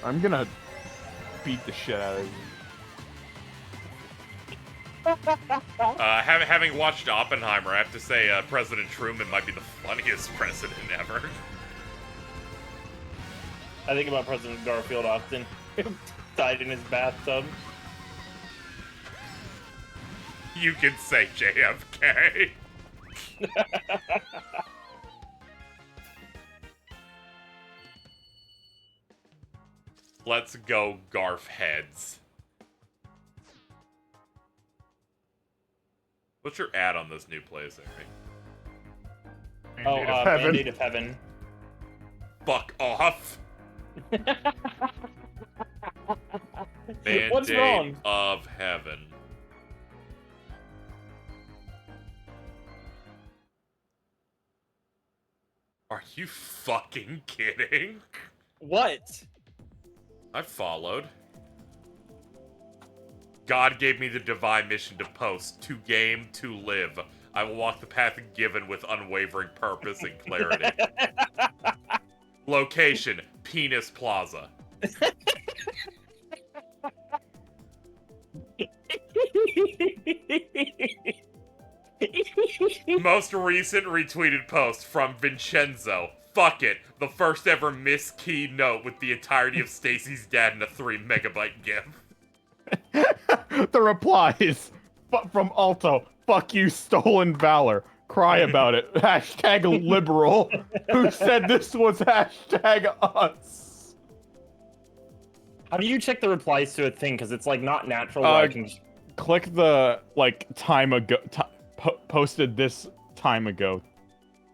I'm gonna beat the shit out of you. Having watched Oppenheimer, I have to say President Truman might be the funniest president ever. I think about President Garfield often. Died in his bathtub. You can say JFK. Let's go, Garf heads. What's your ad on this new place, Eric? Mandate of Heaven. Fuck off. What's wrong? Mandate of Heaven. Are you fucking kidding? What? I followed. God gave me the divine mission to post, to game, to live. I will walk the path given with unwavering purpose and clarity. Location, Penis Plaza. Most recent retweeted post from Vincenzo. Fuck it. The first ever miskey note with the entirety of Stacy's dad in a 3 megabyte GIF. The replies from Alto. Fuck you, stolen valor. Cry about it. Hashtag liberal. Who said this was hashtag us? How do you check the replies to a thing? Because it's like not natural. Where I can... Click the like time ago. Posted this time ago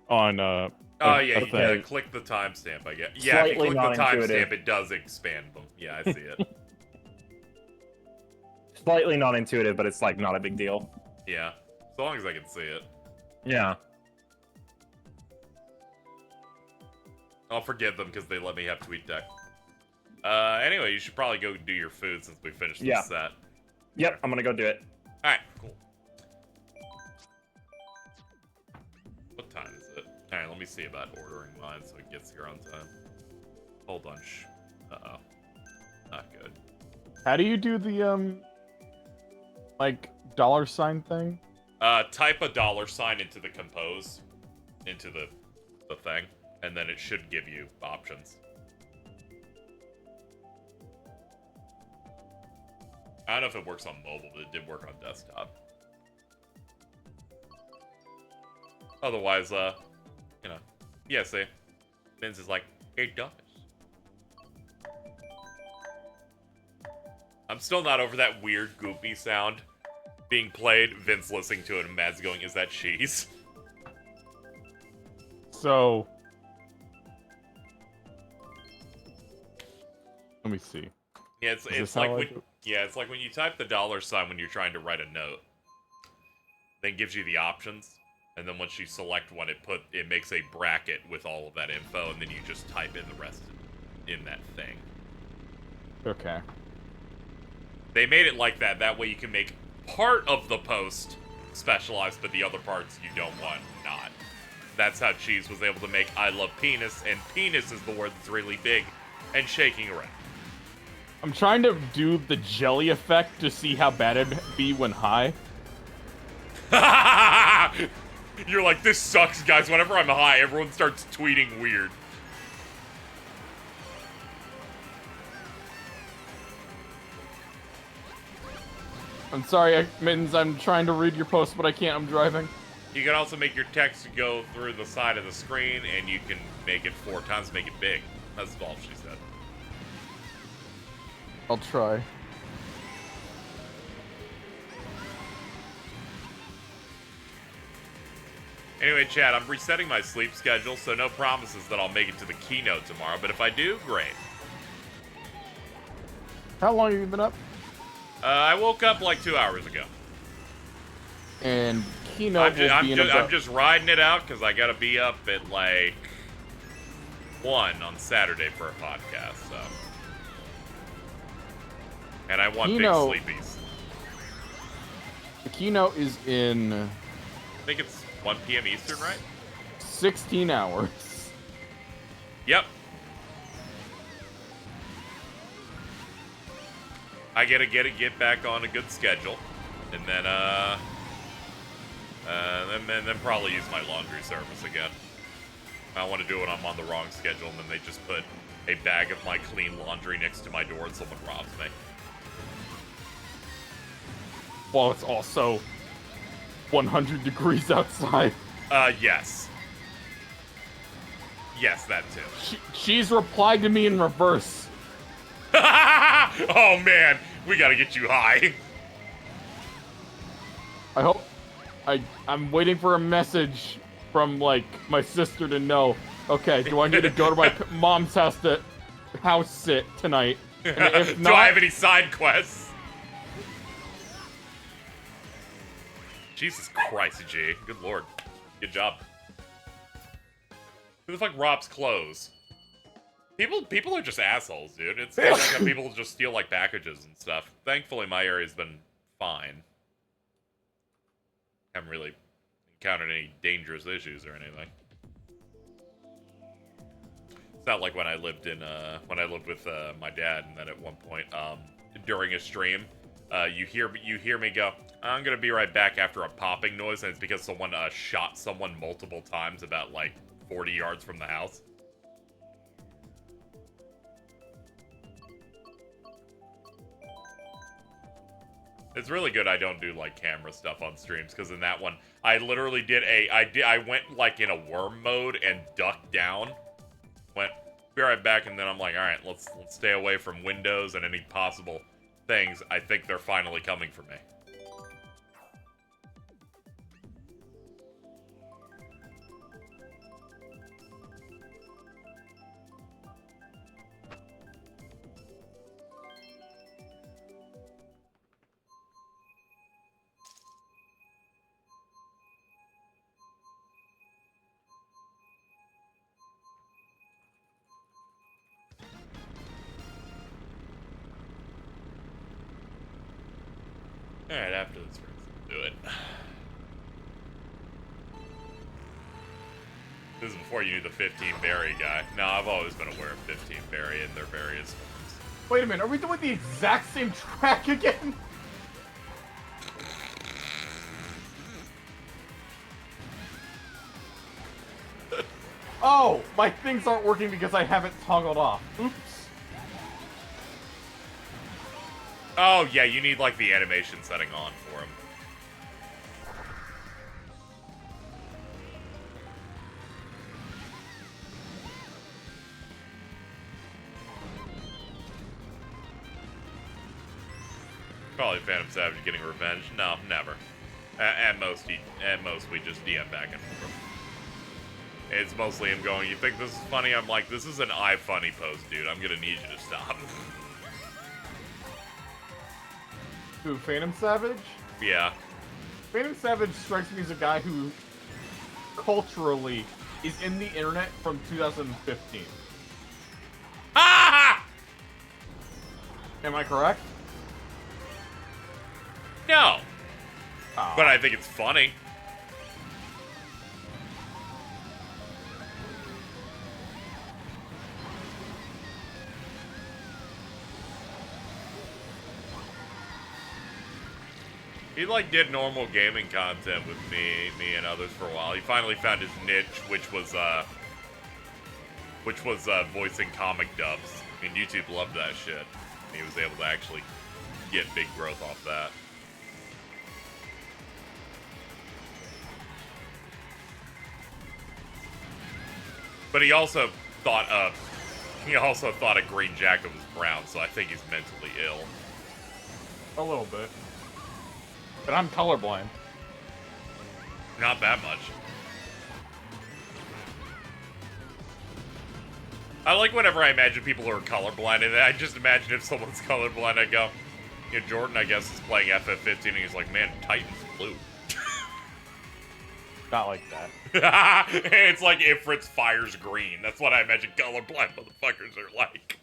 on Oh yeah, you gotta click the timestamp, I guess. Yeah, if you click the timestamp, it does expand them. Yeah, I see it. Slightly non-intuitive, but it's like not a big deal. Yeah, as long as I can see it. Yeah. I'll forgive them because they let me have TweetDeck. Anyway, you should probably go do your food since we finished this set. Yep, I'm gonna go do it. Alright, cool. What time is it? Alright, let me see about ordering mine so it gets here on time. Hold on, uh-oh. Not good. How do you do the, like, $sign thing? Type a $sign into the compose, into the thing, and then it should give you options. I don't know if it works on mobile, but it did work on desktop. Otherwise, you know, yeah, see, Vince is like, it does. I'm still not over that weird goopy sound being played, Vince listening to it, and Mads going, is that cheese? So, let me see. Yeah, it's like when, it's like when you type the $sign when you're trying to write a note. Then it gives you the options. And then once you select one, it makes a bracket with all of that info, and then you just type in the rest in that thing. Okay. They made it like that. That way you can make part of the post specialized, but the other parts you don't want not. That's how Cheese was able to make I love penis, and penis is the word that's really big and shaking around. I'm trying to do the jelly effect to see how bad it'd be when high. You're like, this sucks, guys. Whenever I'm high, everyone starts tweeting weird. I'm sorry, Mittens, I'm trying to read your post, but I can't, I'm driving. You can also make your text go through the side of the screen, and you can make it 4 times, make it big. That's all she said. I'll try. Anyway, Chad, I'm resetting my sleep schedule, so no promises that I'll make it to the keynote tomorrow, but if I do, great. How long have you been up? I woke up like 2 hours ago. And keynote I'm just riding it out because I gotta be up at like 1 on Saturday for a podcast, so. And I want big sleepies. The keynote is in... I think it's 1 p.m. Eastern, right? 16 hours. Yep. I gotta get back on a good schedule, and then then probably use my laundry service again. I want to do it when I'm on the wrong schedule, and then they just put a bag of my clean laundry next to my door, and someone robs me. While it's also 100 degrees outside. Yes. Yes, that too. She's replied to me in reverse. Oh man, we gotta get you high. I hope... I'm waiting for a message from, like, my sister to know, okay, do I need to go to my mom's house to house sit tonight? And if not, do I have any side quests? Jesus Christ, G. Good lord. Good job. Who the fuck robs clothes? People are just assholes, dude. It's like how people just steal, like, packages and stuff. Thankfully, my area's been fine. Haven't really encountered any dangerous issues or anything. It's not like when I lived with my dad, and then at one point, during a stream, you hear me go, I'm gonna be right back after a popping noise, and it's because someone shot someone multiple times about like 40 yards from the house. It's really good I don't do, like, camera stuff on streams, because in that one, I literally I went, like, in a worm mode and ducked down. Went, be right back, and then I'm like, alright, let's stay away from windows and any possible things. I think they're finally coming for me. Alright, after this, we're gonna do it. This is before you knew the 15 berry guy. No, I've always been aware of 15 berry in their various forms. Wait a minute, are we doing the exact same track again? Oh, my things aren't working because I haven't toggled off. Oops. Oh, yeah, you need, like, the animation setting on for him. Probably Phantom Savage getting revenge. No, never. At most, we just DM back and forth. It's mostly him going, you think this is funny? I'm like, this is an iFunny post, dude. I'm gonna need you to stop. Who, Phantom Savage? Yeah. Phantom Savage strikes me as a guy who culturally is in the internet from 2015. Ah! Am I correct? No. Oh. But I think it's funny. He like did normal gaming content with me and others for a while. He finally found his niche, which was voicing comic dubs. I mean, YouTube loved that shit. He was able to actually get big growth off that. But he also thought a green jacket was brown, so I think he's mentally ill. A little bit. But I'm colorblind. Not that much. I like whenever I imagine people who are colorblind, and I just imagine if someone's colorblind, I go, you know, Jordan, I guess, is playing FF15, and he's like, man, Titan's blue. Not like that. It's like Ifrit's fire's green. That's what I imagine colorblind motherfuckers are like.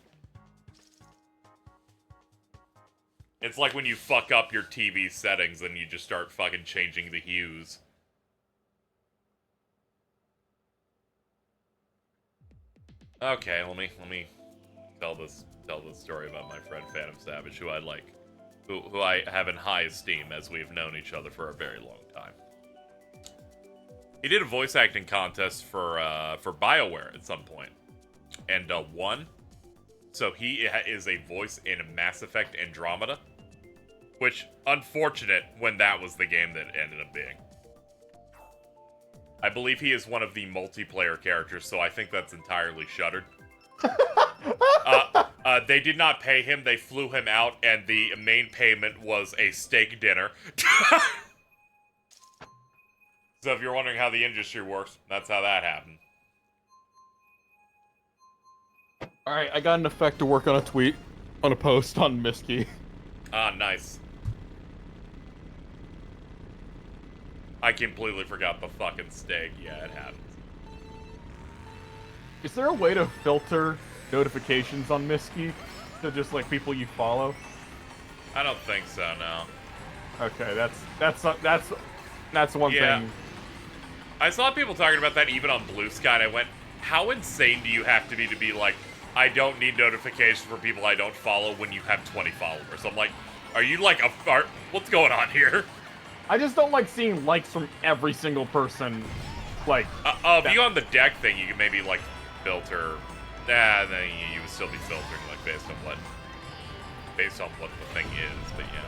It's like when you fuck up your TV settings and you just start fucking changing the hues. Okay, let me tell this story about my friend Phantom Savage, who I have in high esteem as we've known each other for a very long time. He did a voice acting contest for BioWare at some point, and won. So he is a voice in Mass Effect Andromeda, which, unfortunate when that was the game that ended up being. I believe he is one of the multiplayer characters, so I think that's entirely shuttered. They did not pay him, they flew him out, and the main payment was a steak dinner. So if you're wondering how the industry works, that's how that happened. Alright, I got an effect to work on a post on Misky. Ah, nice. I completely forgot the fucking steak. Yeah, it happens. Is there a way to filter notifications on Misky to just like people you follow? I don't think so, no. Okay, that's one thing. I saw people talking about that even on Blue Sky, and I went, how insane do you have to be like, I don't need notifications for people I don't follow when you have 20 followers? I'm like, are you like a fart? What's going on here? I just don't like seeing likes from every single person, like... if you on the deck thing, you can maybe, like, filter... then you would still be filtering, like, based on what the thing is, but yeah.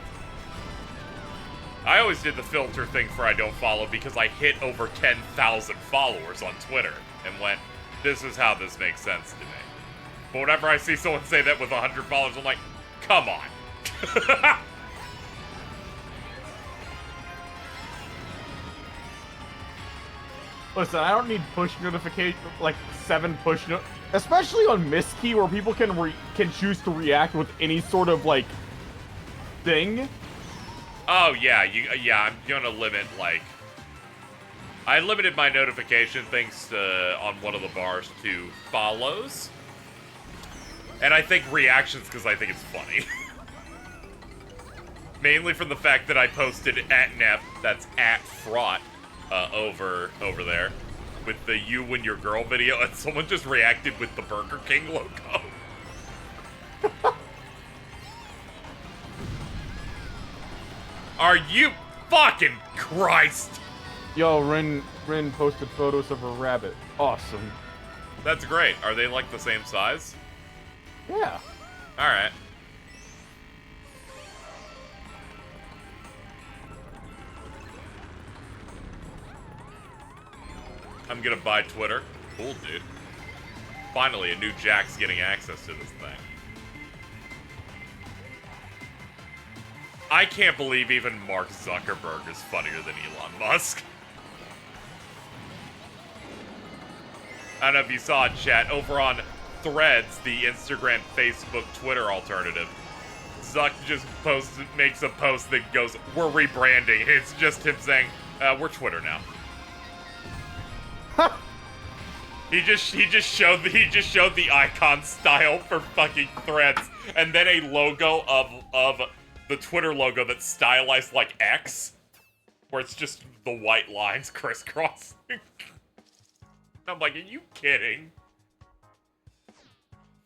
I always did the filter thing for I don't follow because I hit over 10,000 followers on Twitter and went, this is how this makes sense to me. But whenever I see someone say that with 100 followers, I'm like, come on. Listen, I don't need push notification, like 7 push especially on Misky where people can choose to react with any sort of like thing. Oh yeah, I'm gonna limit like I limited my notification things to, on one of the bars to follows, and I think reactions because I think it's funny. Mainly from the fact that I posted @nep, that's @fraught, over there with the "you and your girl" video, and someone just reacted with the Burger King logo. Are you fucking Christ? Yo, Rin posted photos of a rabbit. Awesome. That's great. Are they like the same size? Yeah. Alright. I'm gonna buy Twitter. Cool, dude. Finally, a new Jack's getting access to this thing. I can't believe even Mark Zuckerberg is funnier than Elon Musk. I don't know if you saw it, chat. Over on Threads, the Instagram, Facebook, Twitter alternative, Zuck just makes a post that goes, "We're rebranding." It's just him saying, "We're Twitter now." He just showed the icon style for fucking Threads, and then a logo of the Twitter logo that's stylized like X, where it's just the white lines crisscrossing. I'm like, are you kidding?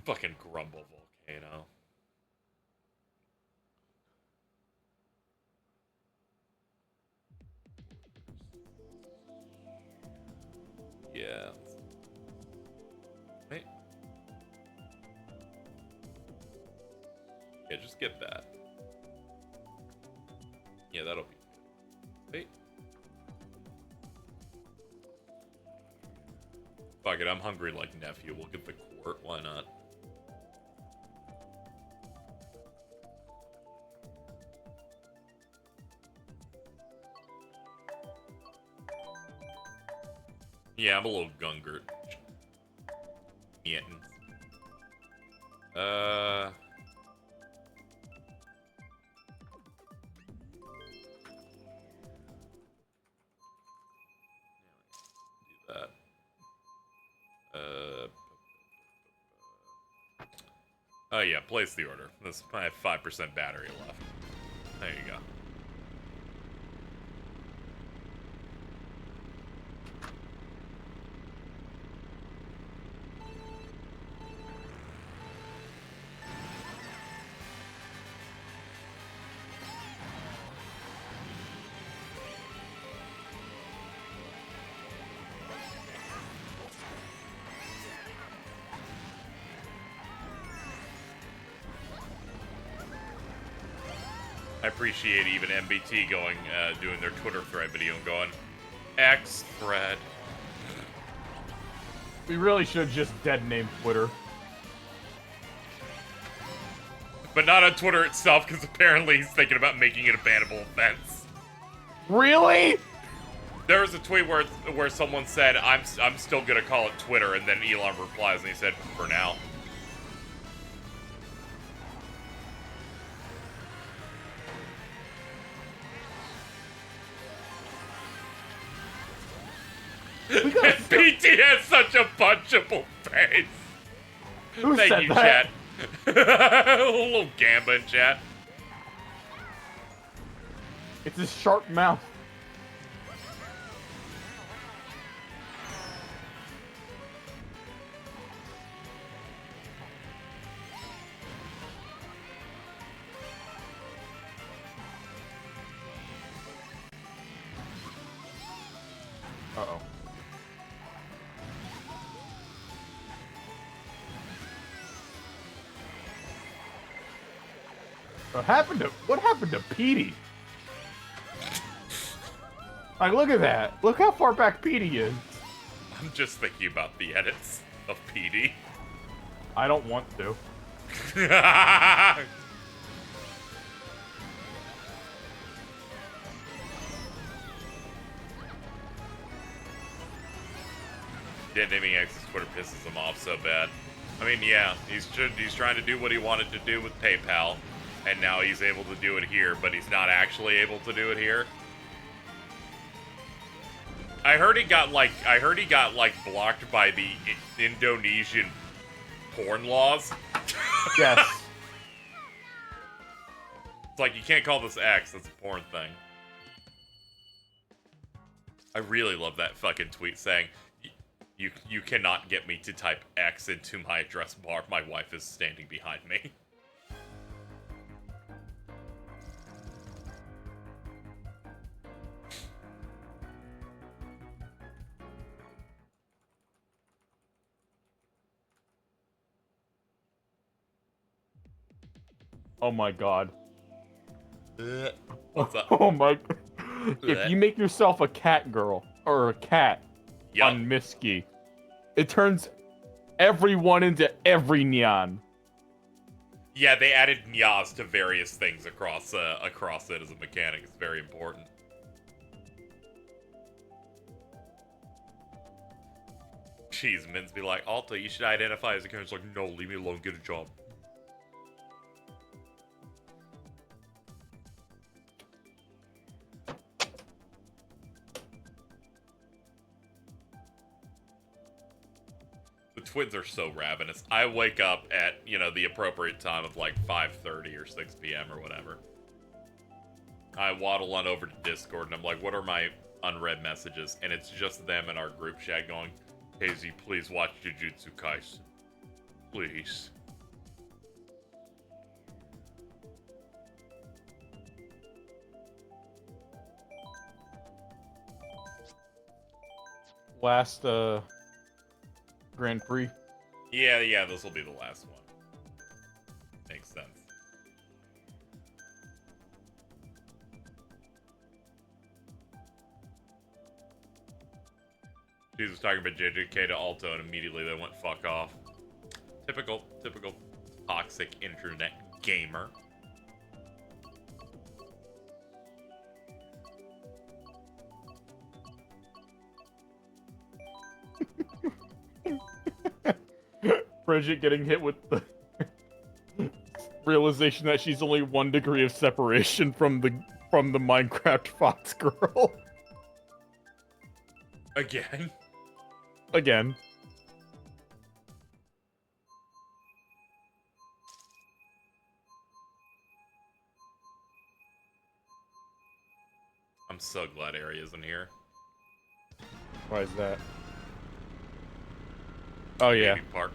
Fucking Grumble Volcano. Yeah. Wait. Yeah, just get that. Yeah, that'll be good. Wait. Fuck it, I'm hungry like nephew. We'll get the quart, why not? Yeah, I'm a little gungert. Yeah. Do that. Oh yeah, place the order. I have 5% battery left. There you go. I appreciate even MBT going, doing their Twitter thread video and going, X thread. We really should just dead name Twitter. But not on Twitter itself, because apparently he's thinking about making it a bannable offense. Really? There was a tweet where someone said, I'm still gonna call it Twitter, and then Elon replies and he said, for now. PT has such a punchable face. Who Thank said you, that? chat. A little Gamba in chat. It's his sharp mouth. Uh-oh. What happened to Petey? Like, look at that. Look how far back Petey is. I'm just thinking about the edits of PD. I don't want to. Dead naming X's Twitter pisses him off so bad. I mean, yeah, he's trying to do what he wanted to do with PayPal, and now he's able to do it here, but he's not actually able to do it here. I heard he got blocked by the Indonesian porn laws. Yes. It's like, you can't call this X, that's a porn thing. I really love that fucking tweet saying, you cannot get me to type X into my address bar. My wife is standing behind me. Oh my god. What's up? Oh my. If you make yourself a cat girl or a cat on Misky, it turns everyone into every nyan. Yeah, they added nyas to various things across it as a mechanic. It's very important. Jeez, Mins be like, Alta, you should identify as a character. It's like, no, leave me alone, get a job. twins are so ravenous. I wake up at, you know, the appropriate time of like 5:30 or 6 p.m. or whatever. I waddle on over to Discord and I'm like, what are my unread messages? And it's just them in our group chat going, KZ, please watch Jujutsu Kaisen. Please. Last Grand Prix. Yeah, this will be the last one. Makes sense. She was talking about JJK to Alto and immediately they went fuck off. Typical toxic internet gamer. Bridget getting hit with the realization that she's only 1 degree of separation from the Minecraft Fox girl. Again. Again. I'm so glad Ari isn't here. Why is that? Oh yeah. Baby Park.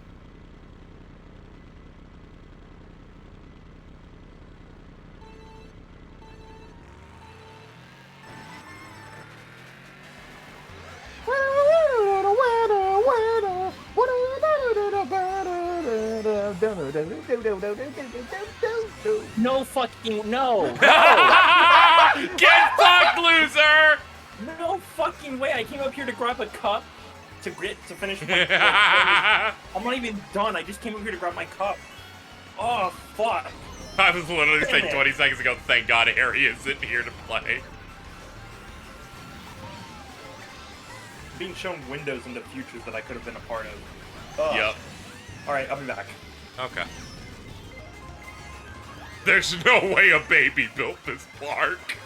No fucking no. Get fucked, loser! No fucking way. I came up here to grab a cup to finish my I'm not even done. I just came up here to grab my cup. Oh fuck. I was literally saying Damn it. 20 seconds ago, thank God Ari isn't here to play. Being shown windows into futures that I could have been a part of. Ugh. Yep. Alright, I'll be back. Okay. There's no way a baby built this park.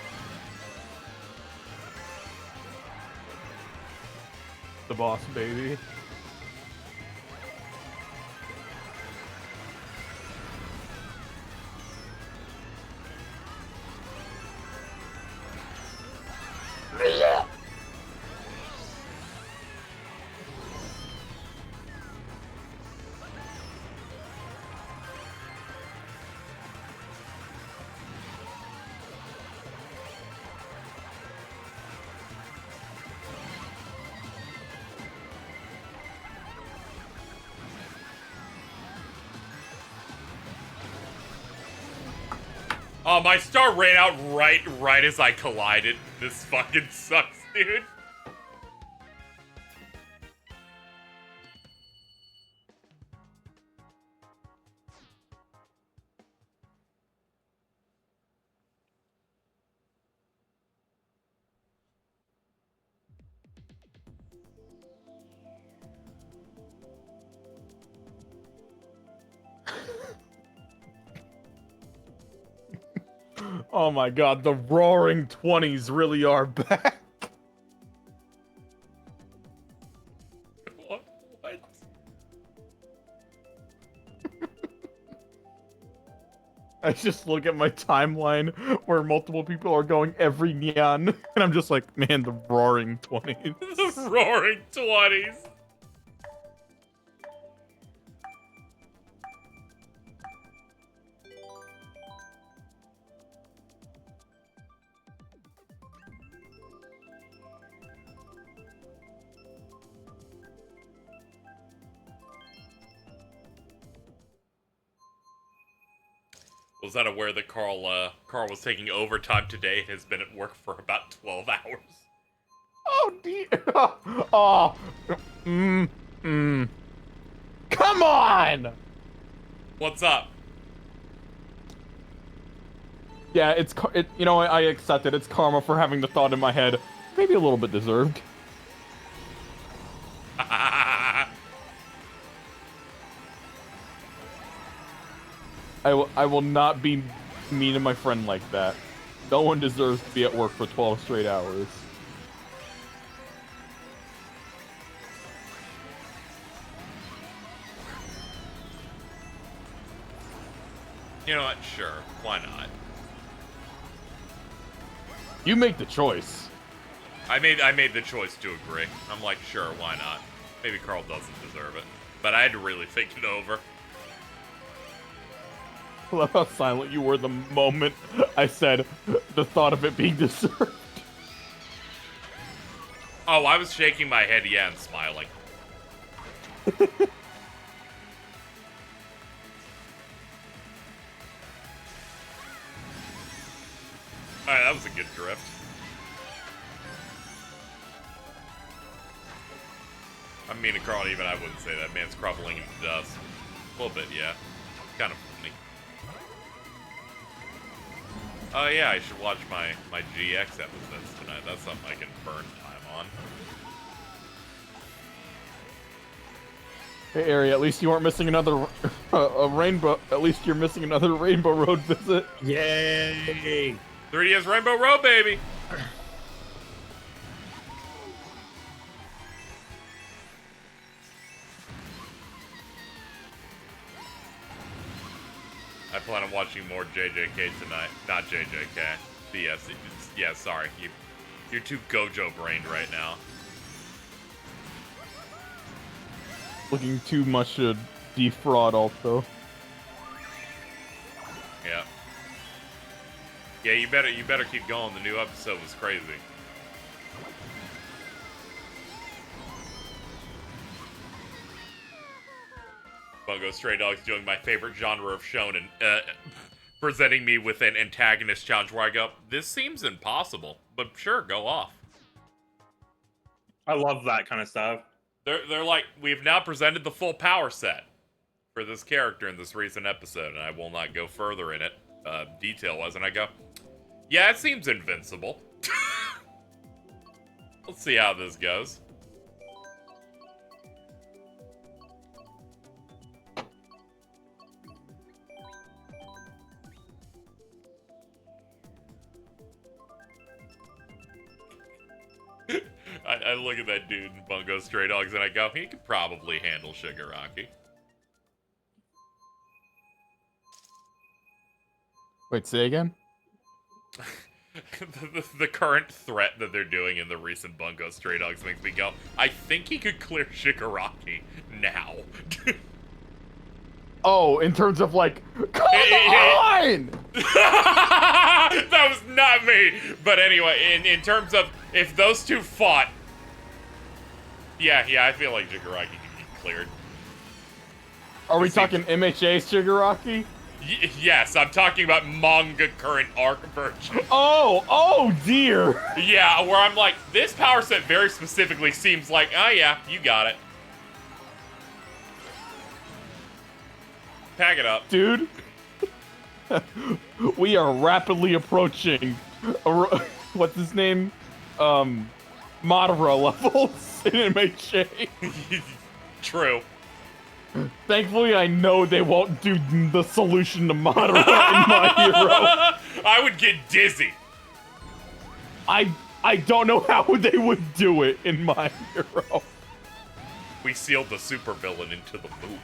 The boss baby. Oh, my star ran out right as I collided. This fucking sucks, dude. Oh my god, the roaring 20s really are back. What? I just look at my timeline where multiple people are going every neon, and I'm just like, man, the roaring 20s. The roaring 20s. Was not aware that Carl was taking overtime today and has been at work for about 12 hours. Oh dear. Oh. Come on! What's up? Yeah, you know, I accept it. It's karma for having the thought in my head. Maybe a little bit deserved. I will not be mean to my friend like that. No one deserves to be at work for 12 straight hours. You know what? Sure. Why not? You make the choice. I made the choice to agree. I'm like, sure, why not? Maybe Carl doesn't deserve it. But I had to really think it over. I love how silent you were the moment I said the thought of it being deserved. Oh, I was shaking my head, yeah, and smiling. Alright, that was a good drift. I mean, Carl, even I wouldn't say that. Man's crumbling into dust. A little bit, yeah. Kind of funny. Oh, yeah, I should watch my GX episodes tonight. That's something I can burn time on. Hey, Ari, at least you weren't missing another a rainbow. At least you're missing another Rainbow Road visit. Yay! 3DS Rainbow Road, baby! I plan on watching more JJK tonight. Not JJK. BS. Yeah, sorry. You're too Gojo-brained right now. Looking too much to defraud also. Yeah. Yeah, you better keep going. The new episode was crazy. Bungo Stray Dogs doing my favorite genre of shonen, presenting me with an antagonist challenge where I go, this seems impossible, but sure, go off. I love that kind of stuff. They're like, we've now presented the full power set for this character in this recent episode, and I will not go further in it, detail-wise, and I go, yeah, it seems invincible. Let's see how this goes. I look at that dude in Bungo Stray Dogs and I go, he could probably handle Shigaraki. Wait, say again? the current threat that they're doing in the recent Bungo Stray Dogs makes me go, I think he could clear Shigaraki now. Oh, in terms of like, come on! That was not me! But anyway, in terms of, if those two fought, yeah, I feel like Shigaraki could get cleared. Are we talking MHA Shigaraki? Yes, I'm talking about manga current arc version. Oh dear! Yeah, where I'm like, this power set very specifically seems like, oh yeah, you got it. Pack it up. Dude, we are rapidly approaching, what's his name? Madara levels in MHA. True. Thankfully, I know they won't do the solution to Madara in My Hero. I would get dizzy. I don't know how they would do it in My Hero. We sealed the supervillain into the moon.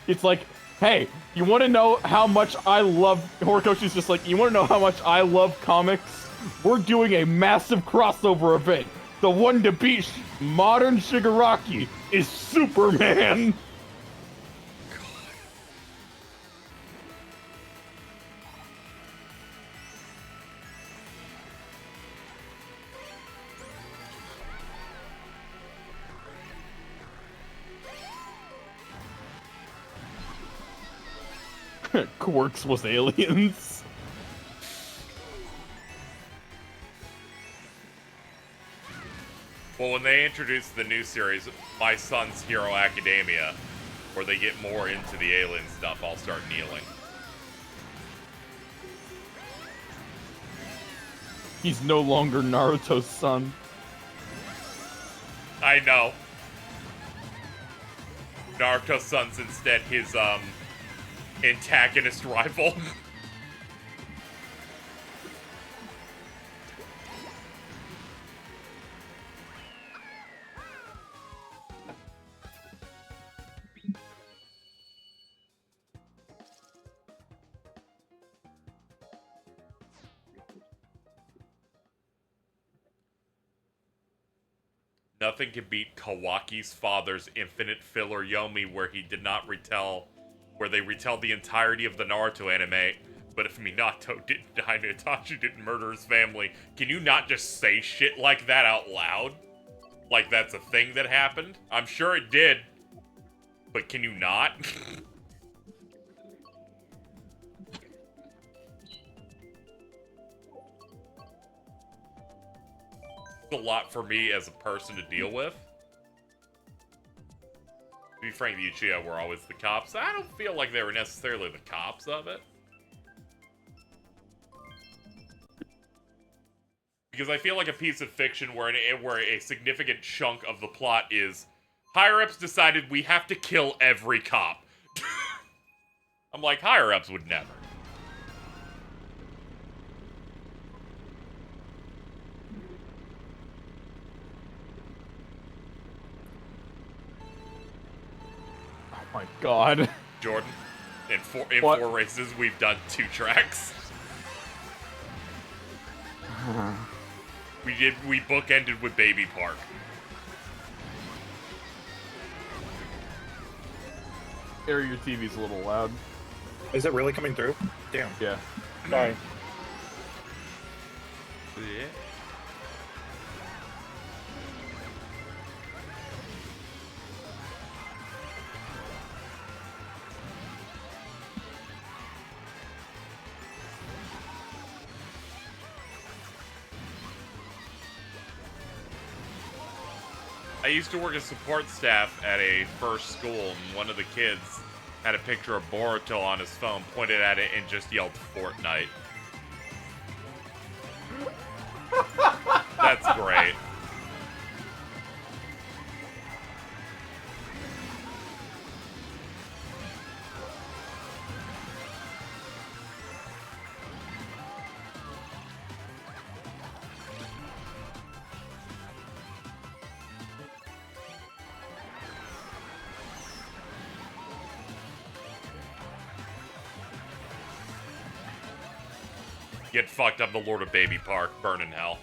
It's like, hey, you want to know how much I love... Horikoshi's just like, you want to know how much I love comics? We're doing a massive crossover event. The one to beat modern Shigaraki is Superman. Quarks was aliens. Well, when they introduce the new series, My Son's Hero Academia, where they get more into the alien stuff, I'll start kneeling. He's no longer Naruto's son. I know. Naruto's son's instead his, antagonist rival. Nothing can beat Kawaki's father's infinite filler Yomi, where they retell the entirety of the Naruto anime. But if Minato didn't die, Itachi didn't murder his family. Can you not just say shit like that out loud? Like that's a thing that happened? I'm sure it did. But can you not? It's a lot for me as a person to deal with. To be frank, the Uchiha were always the cops. I don't feel like they were necessarily the cops of it. Because I feel like a piece of fiction where a significant chunk of the plot is higher-ups decided we have to kill every cop. I'm like, higher-ups would never. Oh my god. Jordan, in four races, we've done 2 tracks. We bookended with Baby Park. Harry, your TV's a little loud. Is it really coming through? Damn. Yeah. Sorry. Yeah. I used to work as support staff at a first school, and one of the kids had a picture of Boruto on his phone, pointed at it, and just yelled Fortnite. That's great. Get fucked up, the Lord of Baby Park, burn in hell.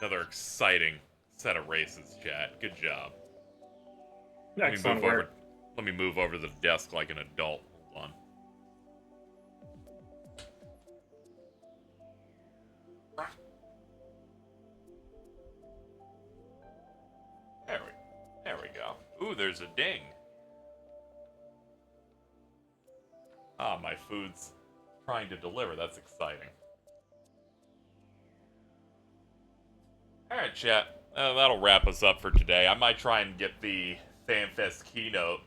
Another exciting set of races, chat. Good job. Excellent work. Let me move over to the desk like an adult. Hold on. There we go. Ooh, there's a ding. Ah, my food's trying to deliver. That's exciting. Alright, chat. That'll wrap us up for today. I might try and get the FanFest keynote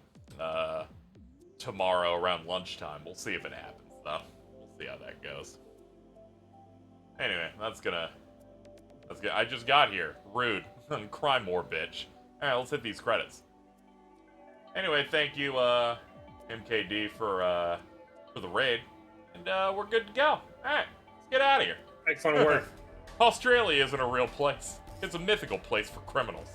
tomorrow around lunchtime. We'll see if it happens, though. We'll see how that goes. Anyway, that's good. I just got here. Rude. Cry more, bitch. Alright, let's hit these credits. Anyway, thank you, MKD, for the raid. And we're good to go. Alright, let's get out of here. Excellent work. Australia isn't a real place. It's a mythical place for criminals.